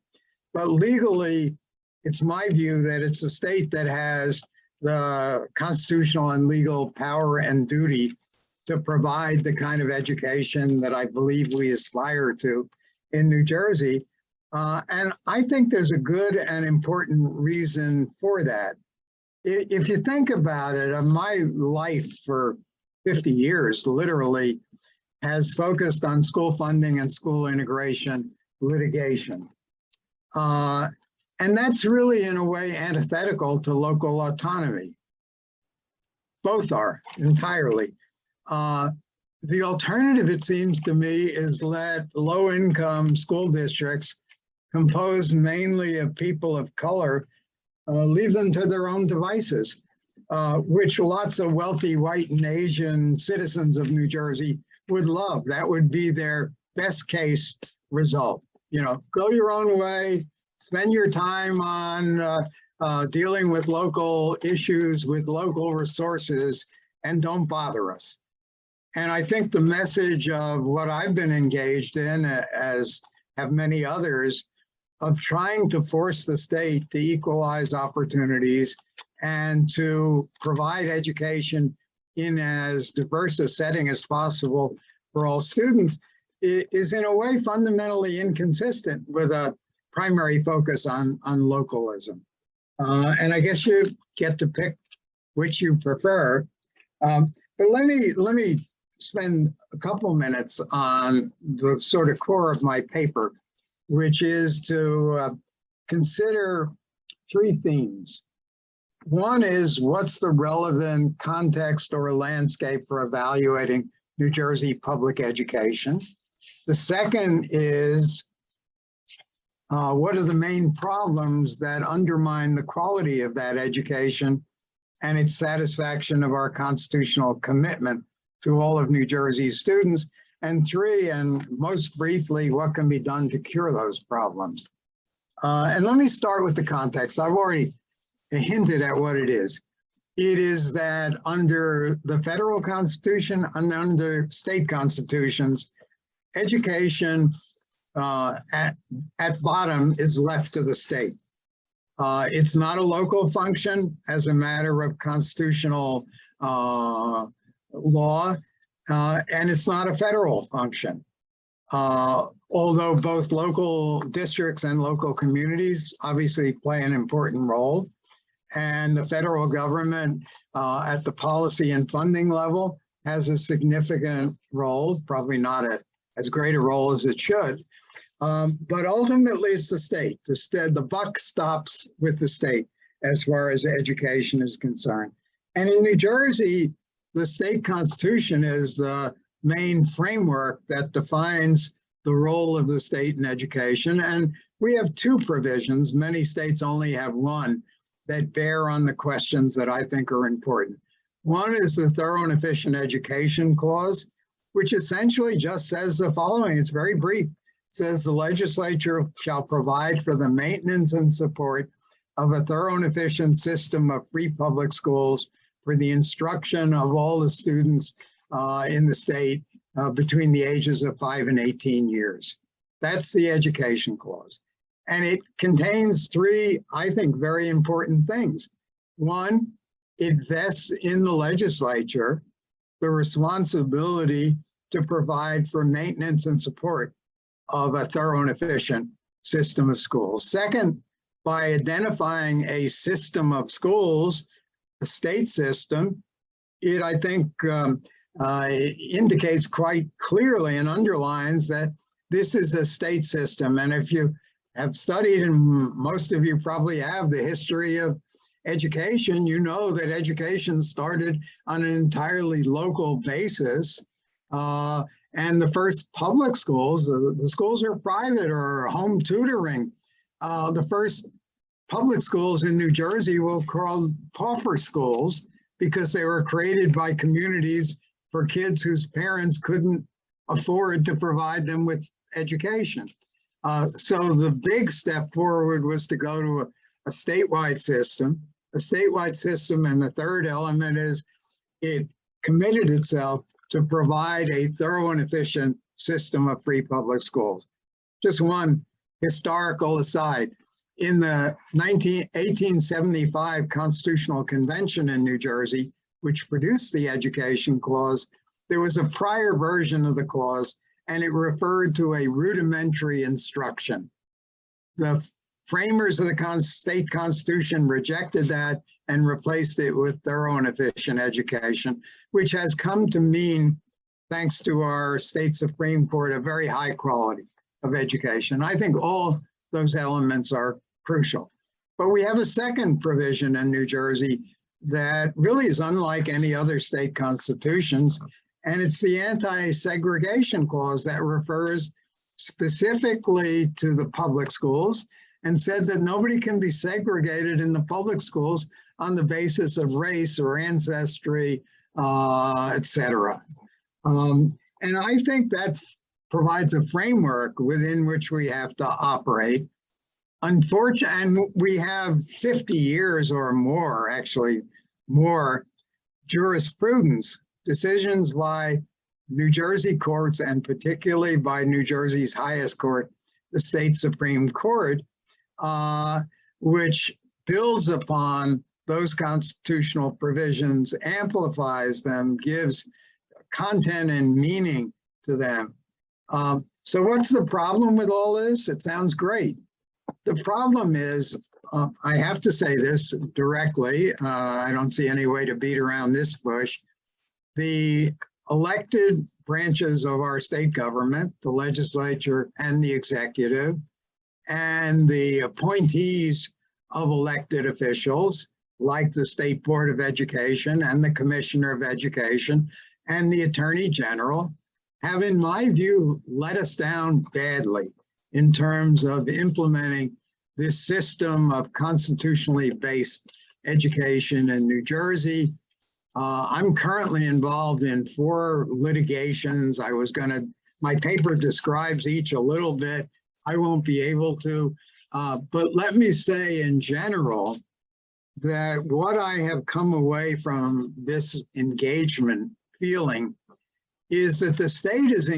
but legally, it's my view that it's the state that has the constitutional and legal power and duty to provide the kind of education that I believe we aspire to in New Jersey. And I think there's a good and important reason for that. If you think about it, my life for 50 years literally has focused on school funding and school integration litigation. And that's really, in a way, antithetical to local autonomy. Both are, entirely. The alternative, it seems to me, is let low-income school districts composed mainly of people of color leave them to their own devices, which lots of wealthy white and Asian citizens of New Jersey would love. That would be their best case result. You know, go your own way, spend your time on dealing with local issues with local resources, and don't bother us. And I think the message of what I've been engaged in, as have many others, of trying to force the state to equalize opportunities and to provide education in as diverse a setting as possible for all students, is in a way fundamentally inconsistent with a primary focus on localism. And I guess you get to pick which you prefer. But let me spend a couple minutes on the sort of core of my paper, which is to consider three themes. One is, what's the relevant context or landscape for evaluating New Jersey public education? The second is, what are the main problems that undermine the quality of that education and its satisfaction of our constitutional commitment to all of New Jersey's students? And three, and most briefly, what can be done to cure those problems? And let me start with the context. I've already hinted at what it is. It is that under the federal constitution and under state constitutions, education at bottom is left to the state. It's not a local function as a matter of constitutional law, and it's not a federal function. Although both local districts and local communities obviously play an important role, and the federal government at the policy and funding level has a significant role, probably not as great a role as it should. But ultimately, it's the state. The buck stops with the state as far as education is concerned. And in New Jersey, the state constitution is the main framework that defines the role of the state in education. And we have two provisions. Many states only have one that bear on the questions that I think are important. One is the Thorough and Efficient Education Clause, which essentially just says the following. It's very brief. It says the legislature shall provide for the maintenance and support of a thorough and efficient system of free public schools for the instruction of all the students in the state between the ages of 5 and 18 years. That's the Education Clause. And it contains three, I think, very important things. One, it vests in the legislature the responsibility to provide for maintenance and support of a thorough and efficient system of schools. Second, by identifying a system of schools, a state system, it, I think, indicates quite clearly and underlines that this is a state system. And if you have studied, and most of you probably have, the history of education, you know that education started on an entirely local basis. And the first public schools, the schools are private or home tutoring. The first public schools in New Jersey were called pauper schools because they were created by communities for kids whose parents couldn't afford to provide them with education. So the big step forward was to go to a statewide system. And the third element is it committed itself to provide a thorough and efficient system of free public schools. Just one historical aside. In the 1875 Constitutional Convention in New Jersey, which produced the Education Clause, there was a prior version of the clause, and it referred to a rudimentary instruction. The framers of the state constitution rejected that and replaced it with thorough and efficient education, which has come to mean, thanks to our state Supreme Court, a very high quality of education. I think all those elements are crucial. But we have a second provision in New Jersey that really is unlike any other state constitutions, and it's the anti-segregation clause that refers specifically to the public schools and said that nobody can be segregated in the public schools on the basis of race or ancestry, etc. And I think that provides a framework within which we have to operate. unfortunately, and we have 50 years or more, actually more, jurisprudence, decisions by New Jersey courts, and particularly by New Jersey's highest court, the state Supreme Court, which builds upon those constitutional provisions, amplifies them, gives content and meaning to them. So what's the problem with all this? It sounds great. The problem is, I have to say this directly, I don't see any way to beat around this bush. The elected branches of our state government, the legislature and the executive, and the appointees of elected officials, like the State Board of Education and the Commissioner of Education and the Attorney General, have, in my view, let us down badly in terms of implementing this system of constitutionally based education in New Jersey. I'm currently involved in 4 litigations. My paper describes each a little bit. I won't be able to, but let me say in general that what I have come away from this engagement feeling is that the state is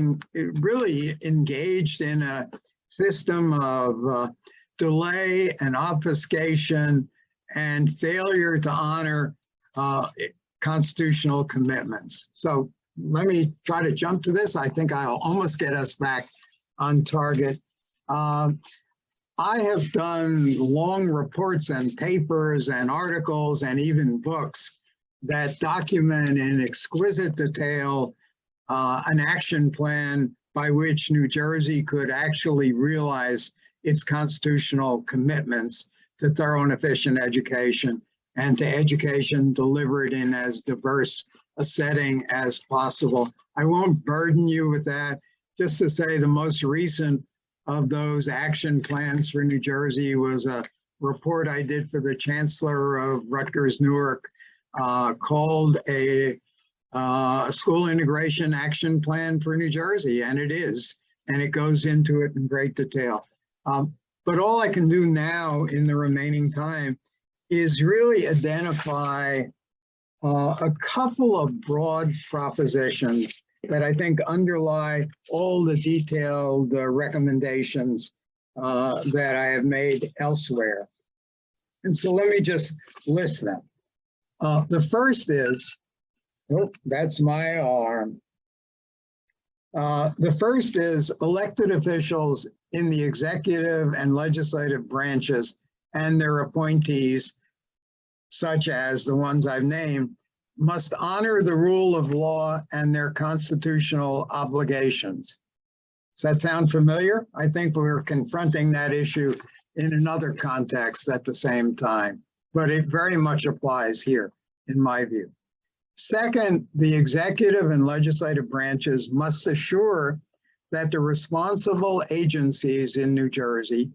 really engaged in a system of delay and obfuscation and failure to honor constitutional commitments. So let me try to jump to this. I think I'll almost get us back on target. I have done long reports and papers and articles and even books that document in exquisite detail an action plan by which New Jersey could actually realize its constitutional commitments to thorough and efficient education and to education delivered in as diverse a setting as possible. I won't burden you with that. Just to say the most recent of those action plans for New Jersey was a report I did for the Chancellor of Rutgers Newark called a school integration action plan for New Jersey, and it is, and it goes into it in great detail. But all I can do now in the remaining time is really identify a couple of broad propositions that I think underlie all the detailed recommendations that I have made elsewhere. And so let me just list them. The first is, oh, that's my arm. The first is elected officials in the executive and legislative branches and their appointees, such as the ones I've named, must honor the rule of law and their constitutional obligations. Does that sound familiar? I think we're confronting that issue in another context at the same time, but it very much applies here, in my view. Second, the executive and legislative branches must assure that the responsible agencies in New Jersey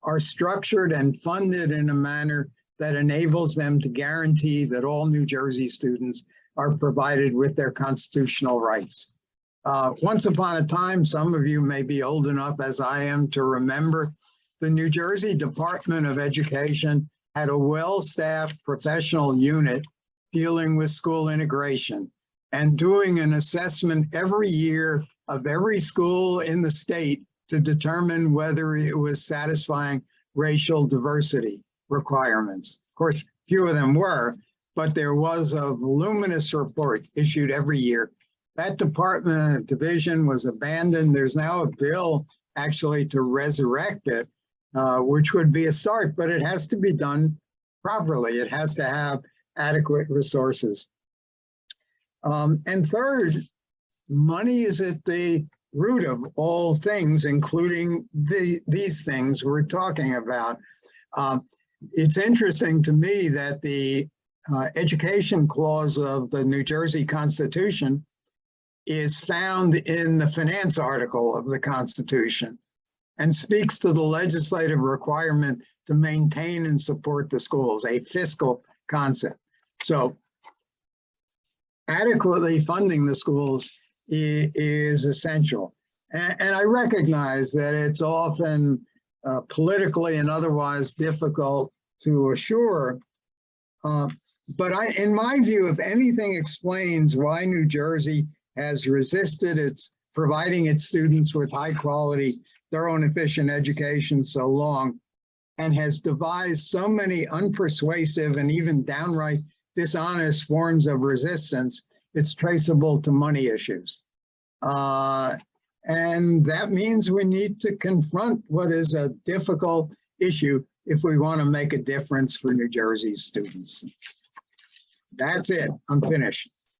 are structured and funded in a manner that enables them to guarantee that all New Jersey students are provided with their constitutional rights. Once upon a time, some of you may be old enough as I am to remember, the New Jersey Department of Education had a well-staffed professional unit dealing with school integration and doing an assessment every year of every school in the state to determine whether it was satisfying racial diversity requirements. Of course, few of them were, but there was a voluminous report issued every year. That department division was abandoned. There's now a bill actually to resurrect it, which would be a start, but it has to be done properly. It has to have adequate resources. And third, money is at the root of all things, including these things we're talking about. It's interesting to me that the education clause of the New Jersey Constitution is found in the finance article of the Constitution and speaks to the legislative requirement to maintain and support the schools, a fiscal concept. So adequately funding the schools is essential. And I recognize that it's often politically and otherwise difficult to assure. But in my view, if anything explains why New Jersey has resisted its providing its students with high quality, thorough and efficient education so long, and has devised so many unpersuasive and even downright dishonest forms of resistance, it's traceable to money issues. And that means we need to confront what is a difficult issue if we want to make a difference for New Jersey students. That's it. I'm finished.